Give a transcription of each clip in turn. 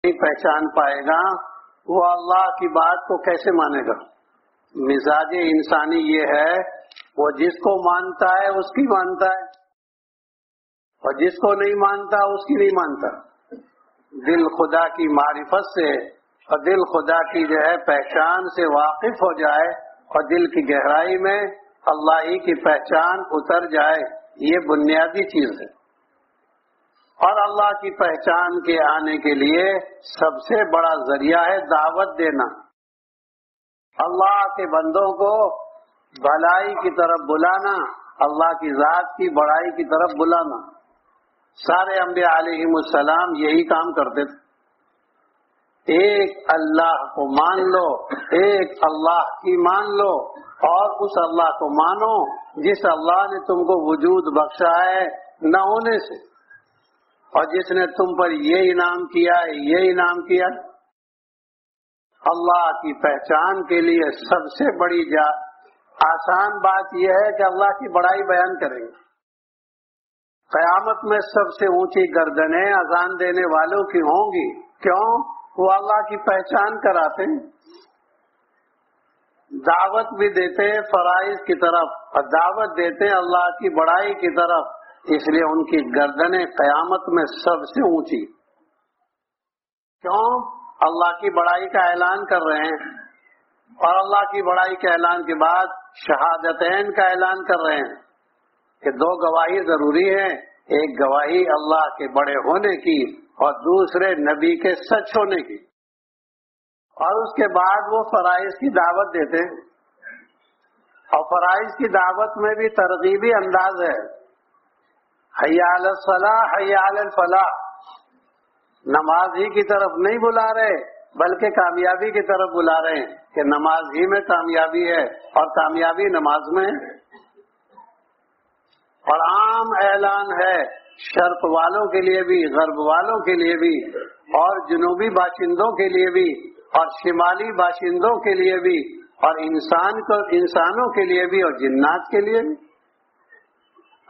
نہیں پہچان پائے گا وہ اللہ کی بات کو کیسے مانے گا؟ مزاج انسانی یہ ہے، وہ جس کو مانتا ہے اس کی مانتا ہے، اور جس کو نہیں مانتا اس کی نہیں مانتا۔ دل خدا کی معرفت سے اور دل خدا کی پہچان سے واقف ہو جائے اور دل کی گہرائی میں اللہ ہی کی پہچان اتر جائے، یہ بنیادی چیز ہے۔ اور اللہ کی پہچان کے آنے کے لیے سب سے بڑا ذریعہ ہے دعوت دینا، اللہ کے بندوں کو بھلائی کی طرف بلانا، اللہ کی ذات کی بڑائی کی طرف بلانا۔ سارے انبیاء علیہم السلام یہی کام کرتے تھے، ایک اللہ کو مان لو، ایک اللہ کی مان لو، اور اس اللہ کو مانو جس اللہ نے تم کو وجود بخشا ہے نہ ہونے سے، اور جس نے تم پر یہ انعام کیا ہے، یہ انعام کیا۔ اللہ کی پہچان کے لیے سب سے بڑی آسان بات یہ ہے کہ اللہ کی بڑائی بیان کریں گے۔ قیامت میں سب سے اونچی گردنیں اذان دینے والوں کی ہوں گی، کیوں؟ وہ اللہ کی پہچان کراتے ہیں، دعوت بھی دیتے فرائض کی طرف اور دعوت دیتے اللہ کی بڑائی کی طرف، اس لیے ان کی گردنیں قیامت میں سب سے اونچی۔ کیوں؟ اللہ کی بڑائی کا اعلان کر رہے ہیں، اور اللہ کی بڑائی کے اعلان کے بعد شہادتین کا اعلان کر رہے ہیں کہ دو گواہی ضروری ہے، ایک گواہی اللہ کے بڑے ہونے کی اور دوسرے نبی کے سچ ہونے کی۔ اور اس کے بعد وہ فرائض کی دعوت دیتے ہیں، اور فرائض کی دعوت میں بھی ترغیبی انداز ہے، حی علی الصلاح حی علی الفلاح۔ نماز ہی کی طرف نہیں بلا رہے بلکہ کامیابی کی طرف بلا رہے ہیں کہ نماز ہی میں کامیابی ہے، اور کامیابی نماز میں ہے۔ اور عام اعلان ہے شرق والوں کے لیے بھی، غرب والوں کے لیے بھی، اور جنوبی باشندوں کے لیے بھی، اور شمالی باشندوں کے لیے بھی، اور انسانوں کے لیے بھی، اور جنات کے لیے بھی۔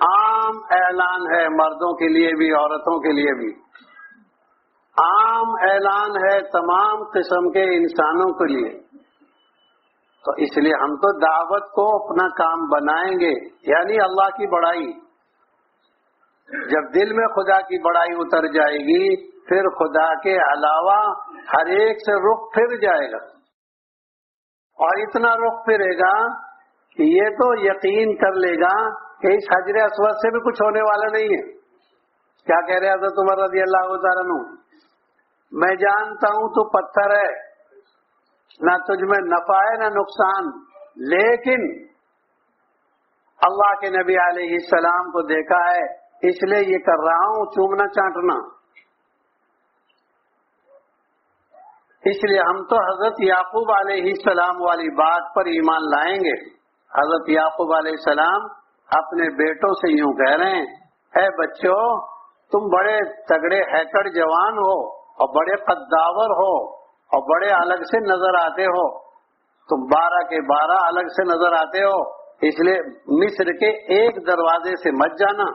عام اعلان ہے مردوں کے لیے بھی، عورتوں کے لیے بھی۔ عام اعلان ہے تمام قسم کے انسانوں کے لیے۔ تو اس لیے ہم تو دعوت کو اپنا کام بنائیں گے، یعنی اللہ کی بڑائی۔ جب دل میں خدا کی بڑائی اتر جائے گی پھر خدا کے علاوہ ہر ایک سے رخ پھر جائے گا، اور اتنا رخ پھرے گا کہ یہ تو یقین کر لے گا کہ اس حجر اسود سے بھی کچھ ہونے والا نہیں ہے۔ کیا کہہ رہے حضرت عمر رضی اللہ تعالیٰ عنہ؟ میں جانتا ہوں تو پتھر ہے، نہ تجھ میں نفع ہے نہ نقصان، لیکن اللہ کے نبی علیہ السلام کو دیکھا ہے اس لیے یہ کر رہا ہوں، چومنا چاٹنا۔ اس لیے ہم تو حضرت یعقوب علیہ السلام والی بات پر ایمان لائیں گے۔ حضرت یعقوب علیہ السلام اپنے بیٹوں سے یوں کہہ رہے ہیں، اے بچوں تم بڑے تگڑے ہیکڑ جوان ہو اور بڑے قداور ہو اور بڑے الگ سے نظر آتے ہو، تم 12 کے 12 الگ سے نظر آتے ہو، اس لیے مصر کے ایک دروازے سے مت جانا،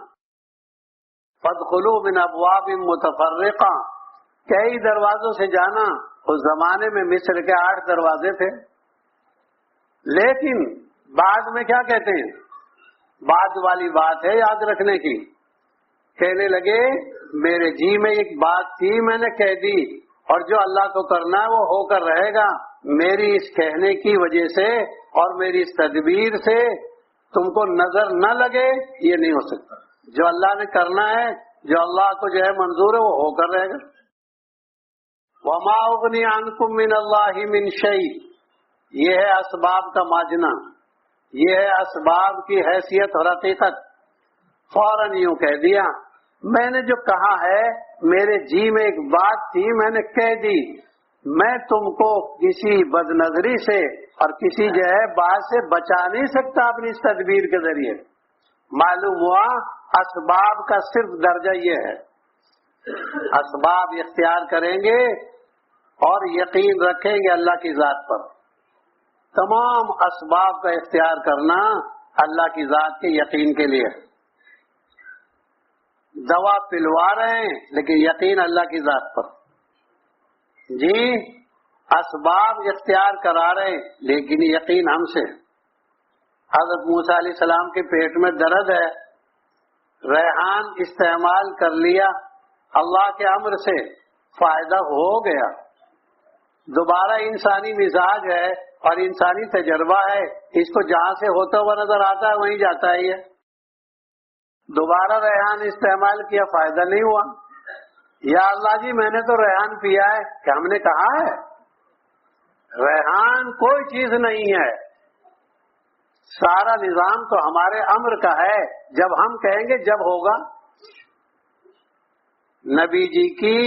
فادخلوا من ابواب متفرقہ، کئی دروازوں سے جانا۔ اس زمانے میں مصر کے 8 دروازے تھے، لیکن بعد میں کیا کہتے ہیں، بعد والی بات ہے یاد رکھنے کی، کہنے لگے میرے جی میں ایک بات تھی میں نے کہہ دی، اور جو اللہ کو کرنا ہے وہ ہو کر رہے گا، میری اس کہنے کی وجہ سے اور میری اس تدبیر سے تم کو نظر نہ لگے یہ نہیں ہو سکتا۔ جو اللہ نے کرنا ہے، جو اللہ کو منظور ہے وہ ہو کر رہے گا۔ وما اغنی عنکم من اللہ من شیء، یہ ہے اسباب کا ماجنا، یہ ہے اسباب کی حیثیت اور حقیقت۔ فوراً یوں کہہ دیا، میں نے جو کہا ہے میرے جی میں ایک بات تھی میں نے کہہ دی، میں تم کو کسی بد نظری سے اور کسی بات سے بچا نہیں سکتا اپنی اس تدبیر کے ذریعے۔ معلوم ہوا اسباب کا صرف درجہ یہ ہے، اسباب اختیار کریں گے اور یقین رکھیں گے اللہ کی ذات پر۔ تمام اسباب کا اختیار کرنا اللہ کی ذات کے یقین کے لیے۔ دوا پلوا رہے ہیں لیکن یقین اللہ کی ذات پر۔ جی اسباب اختیار کرا رہے لیکن یقین ہم سے. حضرت موسیٰ علیہ السلام کے پیٹ میں درد ہے، ریحان استعمال کر لیا، اللہ کے امر سے فائدہ ہو گیا. دوبارہ انسانی مزاج ہے اور انسانی تجربہ ہے، اس کو جہاں سے ہوتا ہوا نظر آتا ہے وہیں جاتا ہے. یہ دوبارہ ریحان استعمال کیا، فائدہ نہیں ہوا. یا اللہ جی میں نے تو ریحان پیا ہے. کہ ہم نے کہا ہے ریحان کوئی چیز نہیں ہے، سارا نظام تو ہمارے امر کا ہے، جب ہم کہیں گے جب ہوگا. نبی جی کی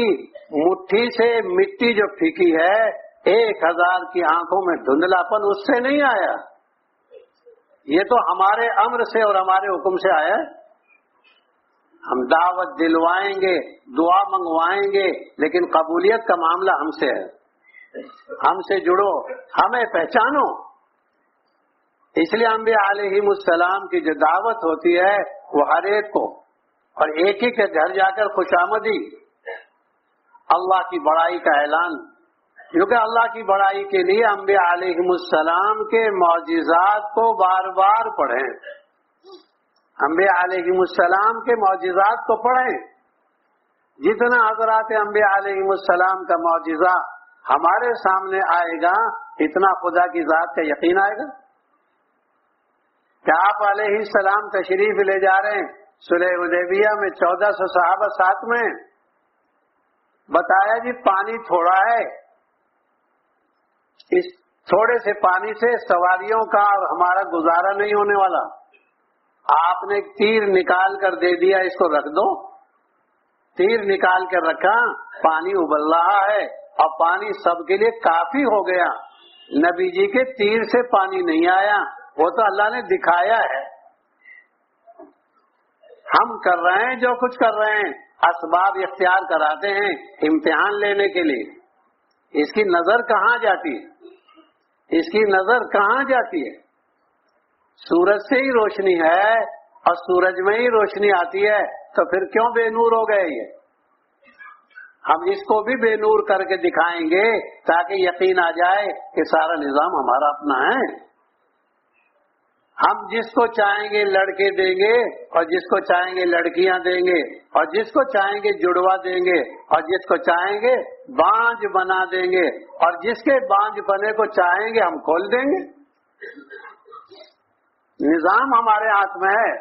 مٹھی سے مٹی جو پھینکی ہے 1000 کی آنکھوں میں دھندلاپن اس سے نہیں آیا، یہ تو ہمارے امر سے اور ہمارے حکم سے آیا. ہم دعوت دلوائیں گے، دعا منگوائیں گے، لیکن قبولیت کا معاملہ ہم سے ہے. ہم سے جڑو، ہمیں پہچانو. اس لیے انبیاء علیہم السلام کی جو دعوت ہوتی ہے وہ ہر ایک کو، اور ایک ہی کے گھر جا کر خوشامدی، اللہ کی بڑائی کا اعلان. کیونکہ اللہ کی بڑائی کے لیے انبیاء علیہم السلام کے معجزات کو بار بار پڑھیں. انبیاء علیہم السلام کے معجزات کو پڑھیں. جتنا حضرات انبیاء علیہم السلام کا معجزہ ہمارے سامنے آئے گا اتنا خدا کی ذات کا یقین آئے گا. کہ آپ علیہ السلام تشریف لے جا رہے ہیں صلح حدیبیہ میں، 1400 صحابہ ساتھ میں، بتایا جی پانی تھوڑا ہے، اس تھوڑے سے پانی سے سواریوں کا اور ہمارا گزارا نہیں ہونے والا. آپ نے تیر نکال کر دے دیا، اس کو رکھ دو. تیر نکال کر رکھا، پانی ابل رہا ہے اور پانی سب کے لیے کافی ہو گیا. نبی جی کے تیر سے پانی نہیں آیا، وہ تو اللہ نے دکھایا ہے. ہم کر رہے ہیں جو کچھ کر رہے ہیں، اسباب اختیار کراتے ہیں امتحان لینے کے لیے. اس کی نظر کہاں جاتی ہے؟ اس کی نظر کہاں جاتی ہے؟ سورج سے ہی روشنی ہے اور سورج میں ہی روشنی آتی ہے، تو پھر کیوں بے نور ہو گئے یہ؟ ہم اس کو بھی بے نور کر کے دکھائیں گے تاکہ یقین آ جائے کہ سارا نظام ہمارا اپنا ہے. ہم جس کو چاہیں گے لڑکے دیں گے اور جس کو چاہیں گے لڑکیاں دیں گے، اور جس کو چاہیں گے جڑوا دیں گے، اور جس کو چاہیں گے بانجھ بنا دیں گے، اور جس کے بانجھ بنے کو چاہیں گے ہم کھول دیں گے. نظام ہمارے ہاتھ میں ہے،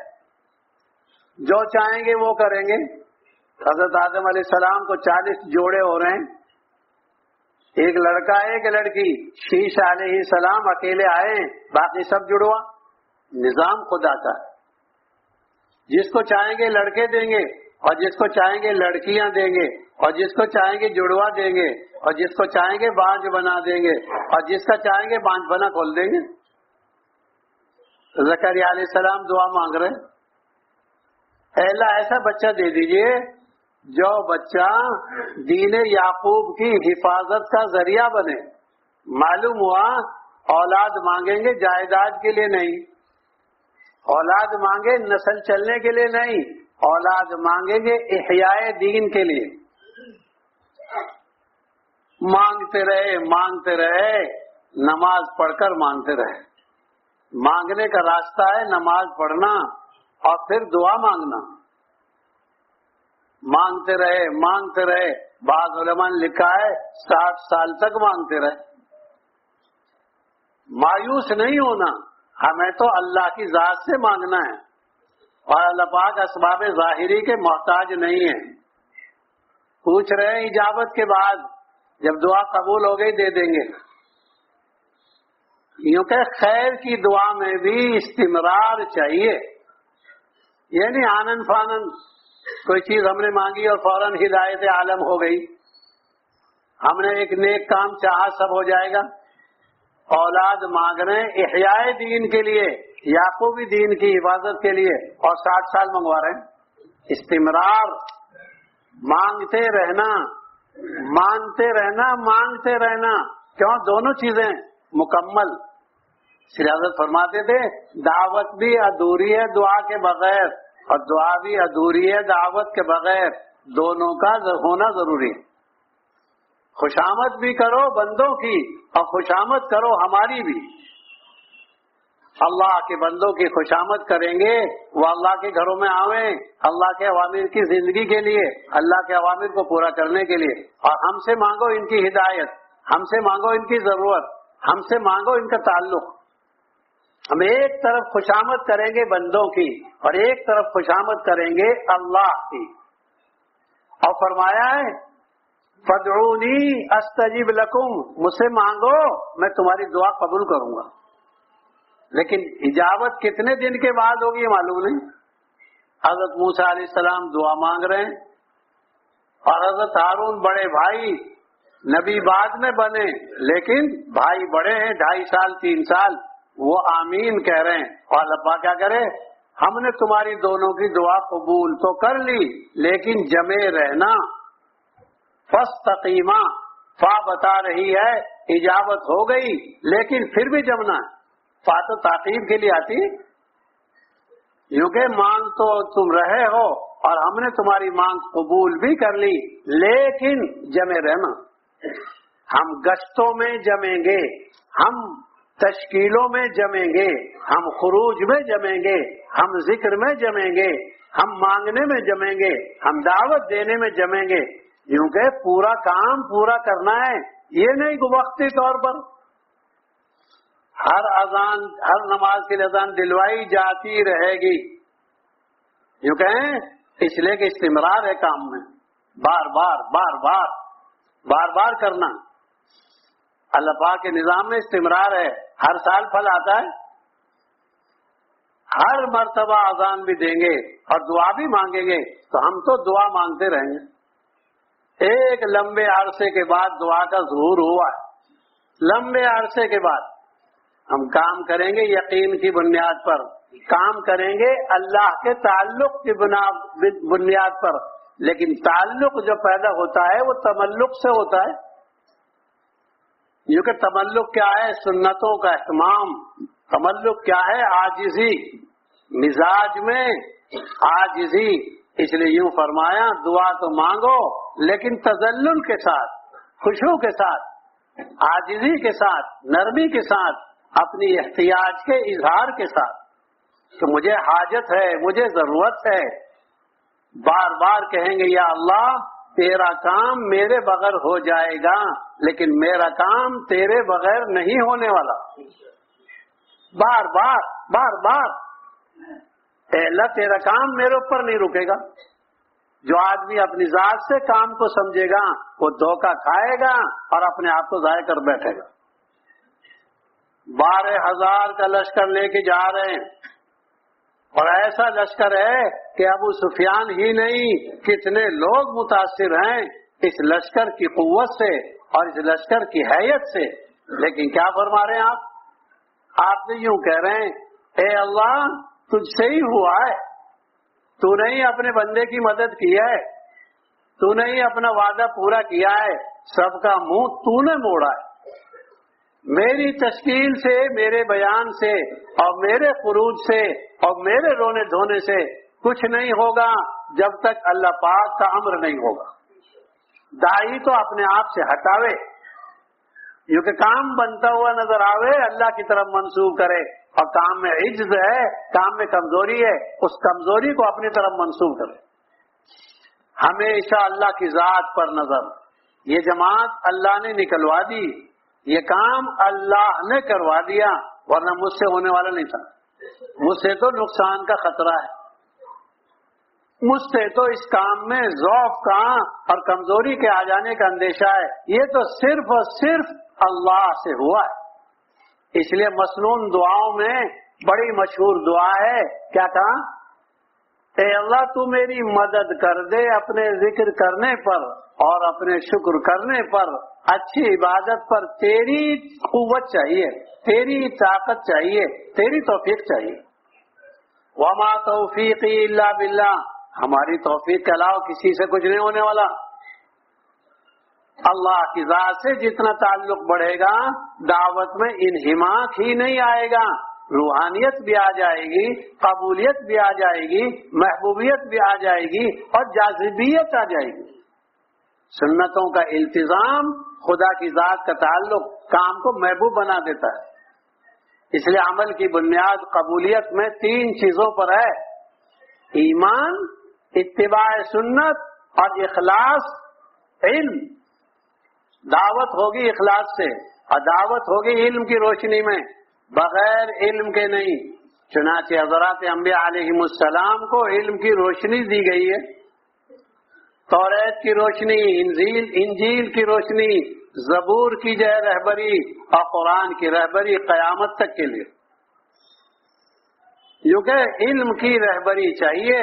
جو چاہیں گے وہ کریں گے. حضرت آدم علیہ السلام کو 40 جوڑے ہو رہے ہیں، ایک لڑکا ایک لڑکی. شیش علیہ السلام اکیلے آئے ہیں، باقی سب جڑوا. نظام خدا کا ہے. جس کو چاہیں گے لڑکے دیں گے اور جس کو چاہیں گے لڑکیاں دیں گے، اور جس کو چاہیں گے جڑوا دیں گے، اور جس کو چاہیں گے بانجھ بنا دیں گے، اور جس کا چاہیں گے بانجھ بنا کھول دیں گے. زکریا علیہ السلام دعا مانگ رہے ہیں، اے اللہ ایسا بچہ دے دیجئے جو بچہ دین یعقوب کی حفاظت کا ذریعہ بنے. معلوم ہوا اولاد مانگیں گے جائیداد کے لیے نہیں، اولاد مانگے نسل چلنے کے لیے نہیں، اولاد مانگیں گے احیاء دین کے لیے. مانگتے رہے، نماز پڑھ کر مانگتے رہے. مانگنے کا راستہ ہے نماز پڑھنا اور پھر دعا مانگنا. مانگتے رہے. بعض علماء نے لکھا ہے 60 سال تک مانگتے رہے. مایوس نہیں ہونا، ہمیں تو اللہ کی ذات سے مانگنا ہے، اور اللہ پاک اسباب ظاہری کے محتاج نہیں ہے. پوچھ رہے ہیں اجابت کے بعد، جب دعا قبول ہو گئی دے دیں گے. یوں کہ خیر کی دعا میں بھی استمرار چاہیے. یہ نہیں آنن فانن کوئی چیز ہم نے مانگی اور فوراً ہدایت عالم ہو گئی. ہم نے ایک نیک کام چاہا سب ہو جائے گا. اولاد مانگ رہے ہیں احیاء دین کے لیے، یعقوبی دین کی حفاظت کے لیے، اور 60 سال منگوا رہے ہیں. استمرار، مانگتے رہنا. کیوں؟ دونوں چیزیں مکمل. حضرت فرماتے تھے دعوت بھی ادھوری ہے دعا کے بغیر، اور دعا بھی ادھوری ہے دعوت کے بغیر. دونوں کا ہونا ضروری ہے. خوشامد بھی کرو بندوں کی اور خوشامد کرو ہماری بھی. اللہ کے بندوں کی خوشامد کریں گے وہ اللہ کے گھروں میں آویں اللہ کے اوامر کی زندگی کے لیے, اللہ کے اوامر کو پورا کرنے کے لیے, اور ہم سے مانگو ان کی ہدایت, ہم سے مانگو ان کی ضرورت, ہم سے مانگو ان کا تعلق. ہم ایک طرف خوشامد کریں گے بندوں کی اور ایک طرف خوشامد کریں گے اللہ کی. اور فرمایا ہے فادعونی استجب لکم, مجھ سے مانگو میں تمہاری دعا قبول کروں گا. لیکن اجابت کتنے دن کے بعد ہوگی معلوم نہیں. حضرت موسیٰ علیہ السلام دعا مانگ رہے ہیں اور حضرت ہارون بڑے بھائی نبی بعد میں بنے لیکن بھائی بڑے ہیں 2.5 سال 3 سال, وہ آمین کہہ رہے ہیں. اور اللہ کیا کرے, ہم نے تمہاری دونوں کی دعا قبول تو کر لی لیکن جمے رہنا. فاستقیما, فا بتا رہی ہے اجابت ہو گئی لیکن پھر بھی جمنا ہے. فا تو تعقیب کے لیے آتی, یوں کہ مانگ تو تم رہے ہو اور ہم نے تمہاری مانگ قبول بھی کر لی لیکن جمے رہنا. ہم گشتوں میں جمیں گے, ہم تشکیلوں میں جمیں گے, ہم خروج میں جمیں گے, ہم ذکر میں جمیں گے, ہم مانگنے میں جمیں گے, ہم دعوت دینے میں جمیں گے. یوں کہ پورا کام پورا کرنا ہے, یہ نہیں کہ وقتی طور پر ہر اذان ہر نماز کے لیے اذان دلوائی جاتی رہے گی. یوں کہیں اس لیے کہ استمرار ہے کام میں, بار بار بار بار بار بار کرنا. اللہ پاک کے نظام میں استمرار ہے, ہر سال پھل آتا ہے. ہر مرتبہ اذان بھی دیں گے اور دعا بھی مانگیں گے تو ہم تو دعا مانگتے رہیں گے. ایک لمبے عرصے کے بعد دعا کا ظہور ہوا ہے. لمبے عرصے کے بعد ہم کام کریں گے یقین کی بنیاد پر, کام کریں گے اللہ کے تعلق کی بنیاد پر, لیکن تعلق جو پیدا ہوتا ہے وہ تملق سے ہوتا ہے. یہ کہ تملق کیا ہے, سنتوں کا اہتمام. تملق کیا ہے, عاجزی, مزاج میں عاجزی. اس لیے یوں فرمایا دعا تو مانگو لیکن تذلل کے ساتھ, خشوع کے ساتھ, عاجزی کے ساتھ, نرمی کے ساتھ, اپنی احتیاج کے اظہار کے ساتھ کہ مجھے حاجت ہے, مجھے ضرورت ہے. بار بار کہیں گے یا اللہ تیرا کام میرے بغیر ہو جائے گا لیکن میرا کام تیرے بغیر نہیں ہونے والا. بار بار بار بار اے اللہ تیرا کام میرے اوپر نہیں رکے گا. جو آدمی اپنی ذات سے کام کو سمجھے گا وہ دھوکہ کھائے گا اور اپنے آپ کو ضائع کر بیٹھے گا. 12,000 کا لشکر لے کے جا رہے ہیں اور ایسا لشکر ہے کہ ابو سفیان ہی نہیں کتنے لوگ متاثر ہیں اس لشکر کی قوت سے اور اس لشکر کی حیت سے. لیکن کیا فرما رہے ہیں آپ نے یوں کہہ رہے ہیں اے اللہ تجھ سے ہی ہوا ہے, تو نہیں اپنے بندے کی مدد کی ہے, تو نہیں اپنا وعدہ پورا کیا ہے, سب کا منہ تو نے موڑا ہے. میری تشکیل سے, میرے بیان سے اور میرے خروج سے اور میرے رونے دھونے سے کچھ نہیں ہوگا جب تک اللہ پاک کا امر نہیں ہوگا. داعی تو اپنے آپ سے ہٹاوے, یہ کہ کام بنتا ہوا نظر آوے اللہ کی طرف منسوب کرے, اور کام میں عجز ہے, کام میں کمزوری ہے, اس کمزوری کو اپنی طرف منسوب کرے. ہمیشہ اللہ کی ذات پر نظر. یہ جماعت اللہ نے نکلوا دی, یہ کام اللہ نے کروا دیا, ورنہ مجھ سے ہونے والا نہیں تھا. مجھ سے تو نقصان کا خطرہ ہے, مجھ سے تو اس کام میں ضعف کا اور کمزوری کے آ جانے کا اندیشہ ہے. یہ تو صرف اور صرف اللہ سے ہوا ہے. اس لیے مسنون دعاؤں میں بڑی مشہور دعا ہے, کیا کہا, اے اللہ تو میری مدد کر دے اپنے ذکر کرنے پر اور اپنے شکر کرنے پر, اچھی عبادت پر. تیری قوت چاہیے, تیری طاقت چاہیے, تیری توفیق چاہیے. وما توفیقی الا باللہ, ہماری توفیق کے علاوہ کسی سے کچھ نہیں ہونے والا. اللہ کی ذات سے جتنا تعلق بڑھے گا دعوت میں انہماک ہی نہیں آئے گا, روحانیت بھی آ جائے گی, قبولیت بھی آ جائے گی, محبوبیت بھی آ جائے گی اور جاذبیت آ جائے گی. سنتوں کا التزام خدا کی ذات کا تعلق کام کو محبوب بنا دیتا ہے۔ اس لیے عمل کی بنیاد قبولیت میں 3 چیزوں پر ہے: ایمان، اتباع سنت اور اخلاص، علم۔ دعوت ہوگی اخلاص سے اور دعوت ہوگی علم کی روشنی میں، بغیر علم کے نہیں۔ چنانچہ حضرات انبیاء علیہم السلام کو علم کی روشنی دی گئی ہے، توریت کی روشنی، انجیل کی روشنی، زبور کی جو ہے رہبری اور قرآن کی رہبری قیامت تک کے لیے۔ کیونکہ علم کی رہبری چاہیے،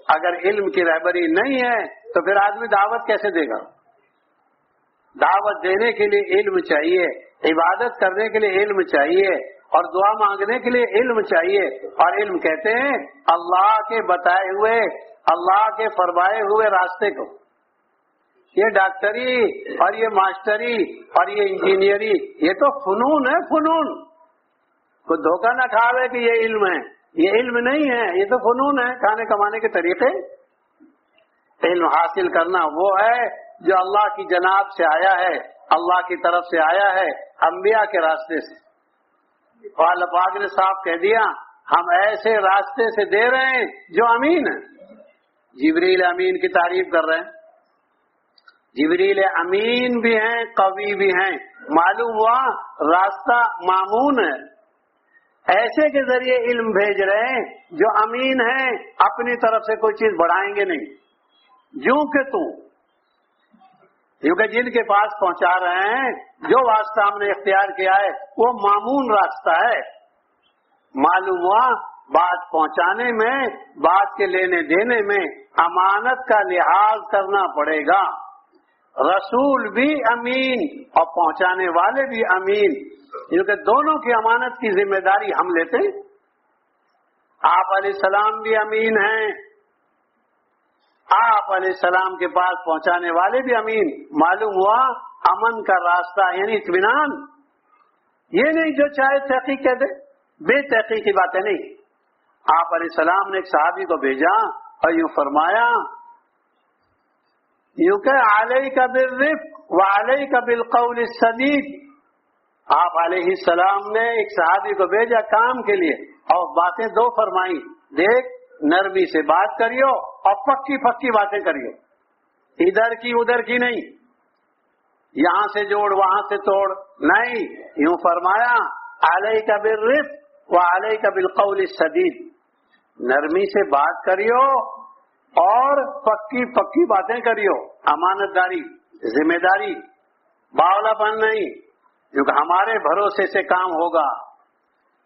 اگر علم کی رہبری نہیں ہے تو پھر آدمی دعوت کیسے دے گا؟ دعوت دینے کے لیے علم چاہیے، عبادت کرنے کے لیے علم چاہیے اور دعا مانگنے کے لیے علم چاہیے۔ اور علم کہتے ہیں اللہ کے بتائے ہوئے، اللہ کے فرمائے ہوئے راستے کو۔ یہ ڈاکٹری اور یہ ماسٹری اور یہ انجینئری یہ تو فنون ہے، فنون۔ کوئی دھوکہ نہ کھاوے کہ یہ علم ہے، یہ علم نہیں ہے، یہ تو فنون ہے، کھانے کمانے کے طریقے۔ علم حاصل کرنا وہ ہے جو اللہ کی جناب سے آیا ہے، اللہ کی طرف سے آیا ہے، انبیاء کے راستے سے۔ اور اللہ پاک نے صاف کہہ دیا ہم ایسے راستے سے دے رہے ہیں جو امین ہے۔ جبریل امین کی تعریف کر رہے ہیں۔ جبریل امین بھی ہیں، قوی بھی ہیں، معلوم ہوا راستہ مامون ہے۔ ایسے کے ذریعے علم بھیج رہے ہیں جو امین ہیں، اپنی طرف سے کوئی چیز بڑھائیں گے نہیں، جو کہ کیونکہ جن کے پاس پہنچا رہے ہیں جو واسطہ ہم نے اختیار کیا ہے وہ مامون راستہ ہے۔ معلوم ہوا بات پہنچانے میں، بات کے لینے دینے میں امانت کا لحاظ کرنا پڑے گا۔ رسول بھی امین اور پہنچانے والے بھی امین، کیونکہ دونوں کی امانت کی ذمہ داری ہم لیتے ہیں۔ آپ علیہ السلام بھی امین ہیں، آپ علیہ السلام کے پاس پہنچانے والے بھی امین۔ معلوم ہوا امن کا راستہ یعنی اطمینان، یہ نہیں جو چاہے تحقیق کہہ دے، بے تحقیق کی باتیں نہیں۔ آپ علیہ السلام نے ایک صحابی کو بھیجا اور یوں فرمایا، یوں کہ علیک بالرفق وعلیک بالقول السدید۔ آپ علیہ السلام نے ایک صحابی کو بھیجا کام کے لیے اور باتیں 2 فرمائی، دیکھ نرمی سے بات کریو اور پکی پکی باتیں کریو، ادھر کی ادھر کی نہیں، یہاں سے جوڑ وہاں سے توڑ نہیں۔ یوں فرمایا علیک بالرفق وعلیک بالقول السدید، نرمی سے بات کریو اور پکی پکی باتیں کریو، امانت داری، ذمہ داری، باولا پن نہیں، کیونکہ ہمارے بھروسے سے کام ہوگا۔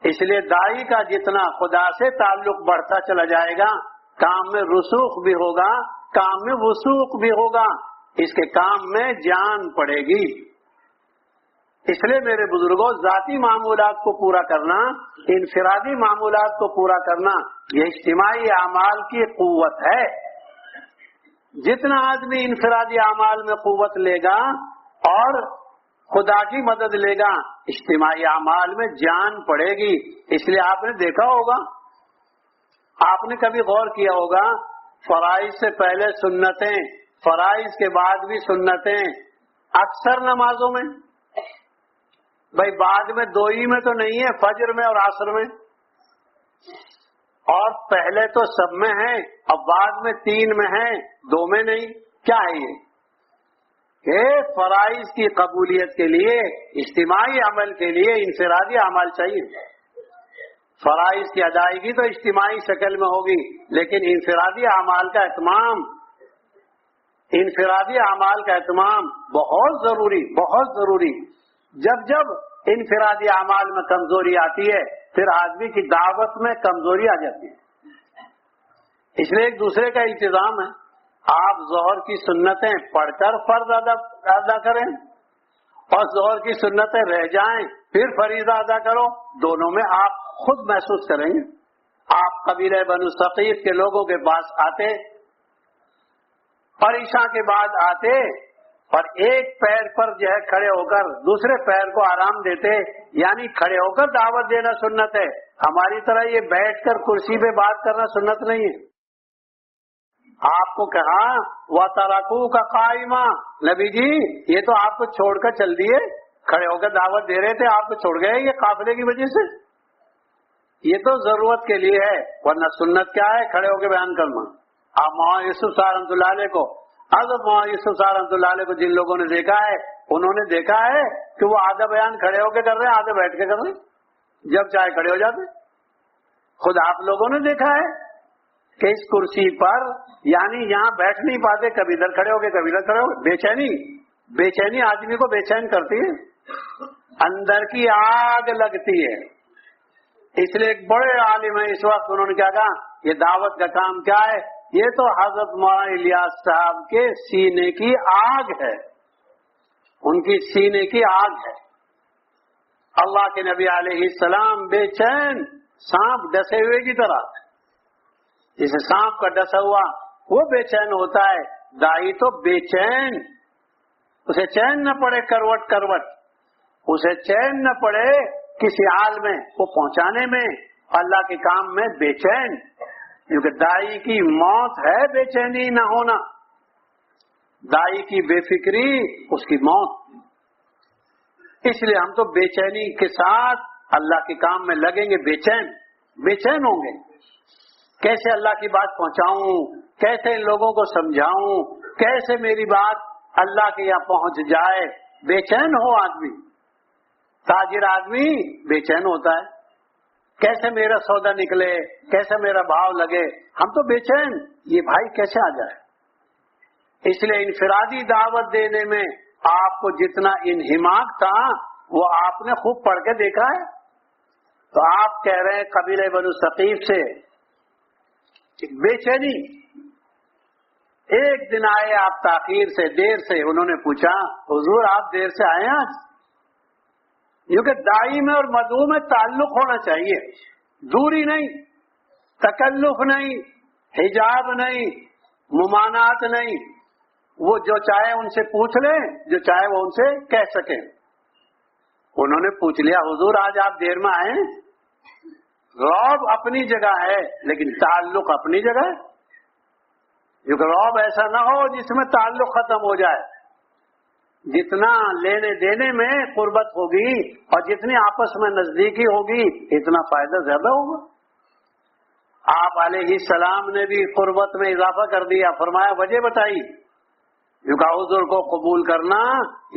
اس لیے دائی کا جتنا خدا سے تعلق بڑھتا چلا جائے گا، کام میں رسوخ بھی ہوگا، کام میں وسوخ بھی ہوگا، اس کے کام میں جان پڑے گی۔ اس لیے میرے بزرگوں، ذاتی معمولات کو پورا کرنا، انفرادی معمولات کو پورا کرنا، یہ اجتماعی اعمال کی قوت ہے۔ جتنا آدمی انفرادی اعمال میں قوت لے گا اور خدا کی مدد لے گا، اجتماعی اعمال میں جان پڑے گی۔ اس لیے آپ نے دیکھا ہوگا، آپ نے کبھی غور کیا ہوگا، فرائض سے پہلے سنتیں، فرائض کے بعد بھی سنتیں، اکثر نمازوں میں، بھائی بعد میں 2 ہی میں تو نہیں ہے، فجر میں اور عصر میں، اور پہلے تو سب میں ہیں اور بعد میں 3 میں ہیں، 2 میں نہیں۔ کیا ہے یہ کہ فرائض کی قبولیت کے لیے، اجتماعی عمل کے لیے انفرادی عمل چاہیے۔ فرائض کی ادائیگی تو اجتماعی شکل میں ہوگی، لیکن انفرادی اعمال کا اہتمام، انفرادی اعمال کا اہتمام بہت ضروری، بہت ضروری۔ جب انفرادی اعمال میں کمزوری آتی ہے پھر آدمی کی دعوت میں کمزوری آ جاتی ہے۔ اس لیے ایک دوسرے کا التزام ہے، آپ ظہر کی سنتیں پڑھ کر فرض ادا کریں اور ظہر کی سنتیں رہ جائیں پھر فریضہ ادا کرو، دونوں میں آپ خود محسوس کریں گے۔ آپ قبیلہ بنو ثقیف کے لوگوں کے پاس آتے اور عشاء کے بعد آتے اور ایک پیر پر جو ہے کھڑے ہو کر دوسرے پیر کو آرام دیتے، یعنی کھڑے ہو کر دعوت دینا سنت ہے، ہماری طرح یہ بیٹھ کر کرسی پہ بات کرنا سنت نہیں ہے۔ آپ کو کہا وَتَرَكُوكَ قَائِمًا، نبی جی یہ تو آپ کو چھوڑ کر چل دیے، کھڑے ہو کر دعوت دے رہے تھے، آپ کو چھوڑ گئے یہ قافلے کی وجہ سے؟ یہ تو ضرورت کے لیے ہے، ورنہ سنت کیا ہے؟ کھڑے ہو کے بیان کرنا۔ آپ مولانا یوسف صاحب رحمۃ اللہ علیہ کو، حضرت مولانا یوسف صاحب رحمۃ اللہ علیہ کو جن لوگوں نے دیکھا ہے، انہوں نے دیکھا ہے کہ وہ آدھا بیان کھڑے ہو کے کر رہے ہیں، آدھا بیٹھ کے کر رہے ہیں، جب چاہے کھڑے ہو جاتے۔ خود آپ لوگوں نے دیکھا ہے کہ اس کرسی پر یعنی یہاں بیٹھ نہیں پاتے، کبھی ادھر کھڑے ہو کے کبھی ادھر کھڑے ہو گئے۔ بے چینی آدمی کو بے چین کرتی ہے، اندر کی آگ لگتی ہے۔ اس لیے ایک بڑے عالم ہیں اس وقت، انہوں نے کیا کہا، یہ دعوت کا کام کیا ہے؟ یہ تو حضرت مولانا الیاس صاحب کے سینے کی آگ ہے، ان کی سینے کی آگ ہے۔ اللہ کے نبی علیہ السلام بے چین، سانپ ڈسے ہوئے کی طرح، جسے سانپ کا ڈسا ہوا وہ بے چین ہوتا ہے، دائی تو بے چین، اسے چین نہ پڑے کروٹ کروٹ، اسے چین نہ پڑے کسی حال میں وہ پہنچانے میں، اللہ کے کام میں بے چین، کیونکہ دائی کی موت ہے بے چینی نہ ہونا، دائی کی بے فکری اس کی موت۔ اس لیے ہم تو بے چینی کے ساتھ اللہ کے کام میں لگیں گے، بے چین ہوں گے، کیسے اللہ کی بات پہنچاؤں، کیسے ان لوگوں کو سمجھاؤں، کیسے میری بات اللہ کے یہاں پہنچ جائے، بے چین ہو آدمی۔ تاجر آدمی بے چین ہوتا ہے، کیسے میرا سودا نکلے، کیسے میرا بھاؤ لگے، ہم تو بے چین، یہ بھائی کیسے آ جائے۔ اس لیے انفرادی دعوت دینے میں آپ کو جتنا انہماک تھا وہ آپ نے خوب پڑھ کے دیکھا ہے۔ تو آپ کہہ رہے ہیں قبیلہ بنو ثقیف سے بے چینی، ایک دن آئے آپ تاخیر سے، دیر سے، انہوں نے پوچھا حضور آپ دیر سے آئے آج؟ کیونکہ دائی میں اور مدعو میں تعلق ہونا چاہیے، دوری نہیں، تکلف نہیں، حجاب نہیں، ممانعت نہیں، وہ جو چاہے ان سے پوچھ لیں، جو چاہے وہ ان سے کہہ سکیں۔ انہوں نے پوچھ لیا حضور آج آپ دیر میں آئے؟ رعب اپنی جگہ ہے لیکن تعلق اپنی جگہ ہے، کیونکہ رعب ایسا نہ ہو جس میں تعلق ختم ہو جائے۔ جتنا لینے دینے میں قربت ہوگی اور جتنی آپس میں نزدیکی ہوگی اتنا فائدہ زیادہ ہوگا۔ آپ علیہ السلام نے بھی قربت میں اضافہ کر دیا، فرمایا وجہ بتائی، کیونکہ حضور کو قبول کرنا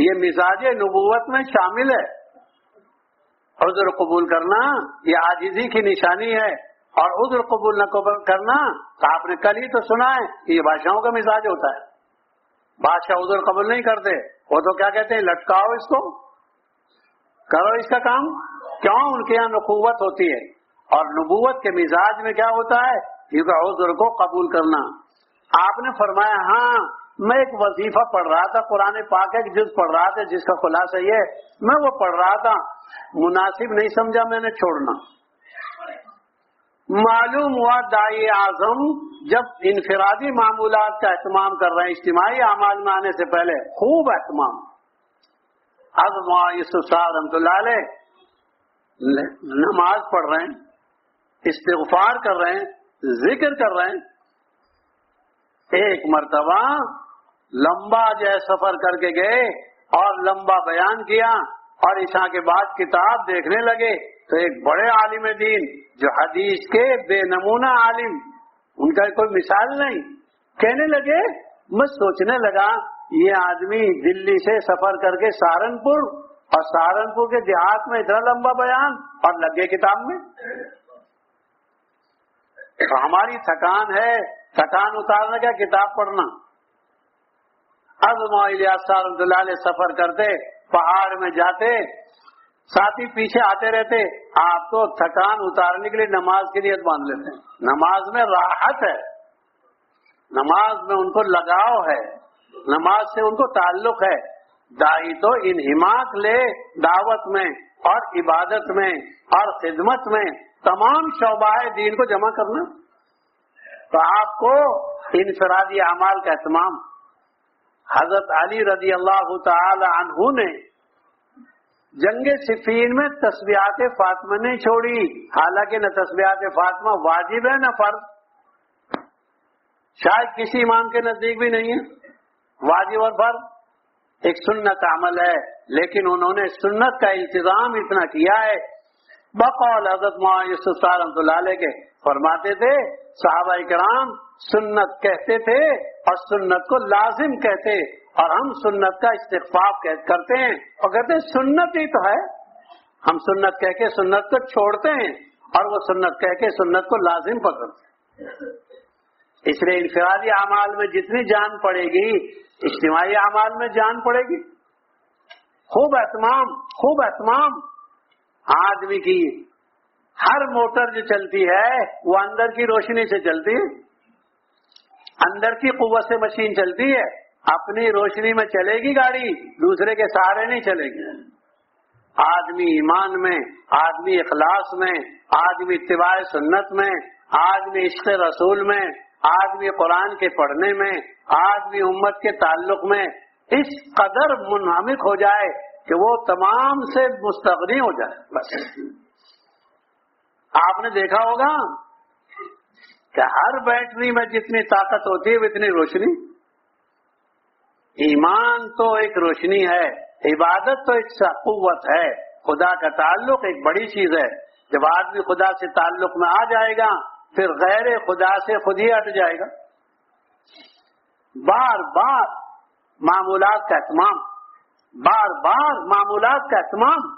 یہ مزاج نبوت میں شامل ہے، حضور قبول کرنا یہ عاجزی کی نشانی ہے، اور حضور قبول نہ کرنا تو آپ نے کل ہی تو سنا ہے کہ یہ بادشاہوں کا مزاج ہوتا ہے، بادشاہ حضور قبول نہیں کرتے، وہ تو کیا کہتے ہیں لٹکاؤ اس کو، کرو اس کا کام، کیوں؟ ان کے یہاں نبوت ہوتی ہے، اور نبوت کے مزاج میں کیا ہوتا ہے؟ کیونکہ حضور کو قبول کرنا۔ آپ نے فرمایا ہاں میں ایک وظیفہ پڑھ رہا تھا، قرآن پاک ایک جز پڑھ رہا تھا جس کا خلاصہ یہ، میں وہ پڑھ رہا تھا، مناسب نہیں سمجھا میں نے چھوڑنا۔ معلوم ہوا داعی اعظم جب انفرادی معمولات کا اہتمام کر رہے ہیں، اجتماعی اعمال میں آنے سے پہلے خوب اہتمام۔ اب مولانا یوسف صاحب رحمۃ اللہ علیہ نماز پڑھ رہے ہیں، استغفار کر رہے ہیں، ذکر کر رہے ہیں، ایک مرتبہ لمبا جو ہے سفر کر کے گئے اور لمبا بیان کیا، اور عشاء کے بعد کتاب دیکھنے لگے تو ایک بڑے عالم دین جو حدیث کے بے نمونہ عالم، ان کا کوئی مثال نہیں، کہنے لگے، میں سوچنے لگا یہ آدمی دلی سے سفر کر کے سہارنپور، اور سہارنپور کے دیہات میں اتنا لمبا بیان اور لگے کتاب میں، تو ہماری تھکان ہے، تھکان اتارنے کا کتاب پڑھنا۔ اب الیاس صاحب رحمۃ اللہ علیہ سفر کرتے، پہاڑ میں جاتے، ساتھی پیچھے آتے رہتے، آپ تو تھکان اتارنے کے لیے نماز کی نیت باندھ لیتے ہیں، نماز میں راحت ہے، نماز میں ان کو لگاؤ ہے، نماز سے ان کو تعلق ہے۔ داعی تو انہماک لے دعوت میں اور عبادت میں اور خدمت میں، تمام شعبہ دین کو جمع کرنا، تو آپ کو انفرادی اعمال کا اہتمام۔ حضرت علی رضی اللہ تعالی عنہ نے جنگ صفین میں تسبیحات فاطمہ نہیں چھوڑی، حالانکہ نہ تسبیحات فاطمہ واجب ہے نہ فرض، شاید کسی امام کے نزدیک بھی نہیں ہے واجب اور فرض، ایک سنت عمل ہے، لیکن انہوں نے سنت کا التزام اتنا کیا ہے۔ بقول حضرت معاویہ رحمۃ اللہ علیہ کے فرماتے تھے صحابہ کرام سنت کہتے تھے اور سنت کو لازم کہتے، اور ہم سنت کا استخفاف کرتے ہیں اور کہتے ہیں سنت ہی تو ہے، ہم سنت کہہ کے سنت کو چھوڑتے ہیں اور وہ سنت کہہ کے سنت کو لازم پکڑتے ہیں۔ اس لیے انفرادی اعمال میں جتنی جان پڑے گی اجتماعی اعمال میں جان پڑے گی۔ خوب اہتمام آدمی کی ہر موٹر جو چلتی ہے وہ اندر کی روشنی سے چلتی ہے، اندر کی قوت سے مشین چلتی ہے، اپنی روشنی میں چلے گی گاڑی، دوسرے کے سہارے نہیں چلے گی۔ آدمی ایمان میں، آدمی اخلاص میں، آدمی اتباع سنت میں، آدمی عشق رسول میں، آدمی قرآن کے پڑھنے میں، آدمی امت کے تعلق میں اس قدر منہمک ہو جائے کہ وہ تمام سے مستغنی ہو جائے۔ بس آپ نے دیکھا ہوگا کہ ہر بیٹری میں جتنی طاقت ہوتی ہے اتنی روشنی۔ ایمان تو ایک روشنی ہے، عبادت تو ایک قوت ہے، خدا کا تعلق ایک بڑی چیز ہے۔ جب آدمی خدا سے تعلق میں آ جائے گا پھر غیر خدا سے خود ہی ہٹ جائے گا۔ بار بار معمولات کا اہتمام، بار بار معمولات کا اہتمام۔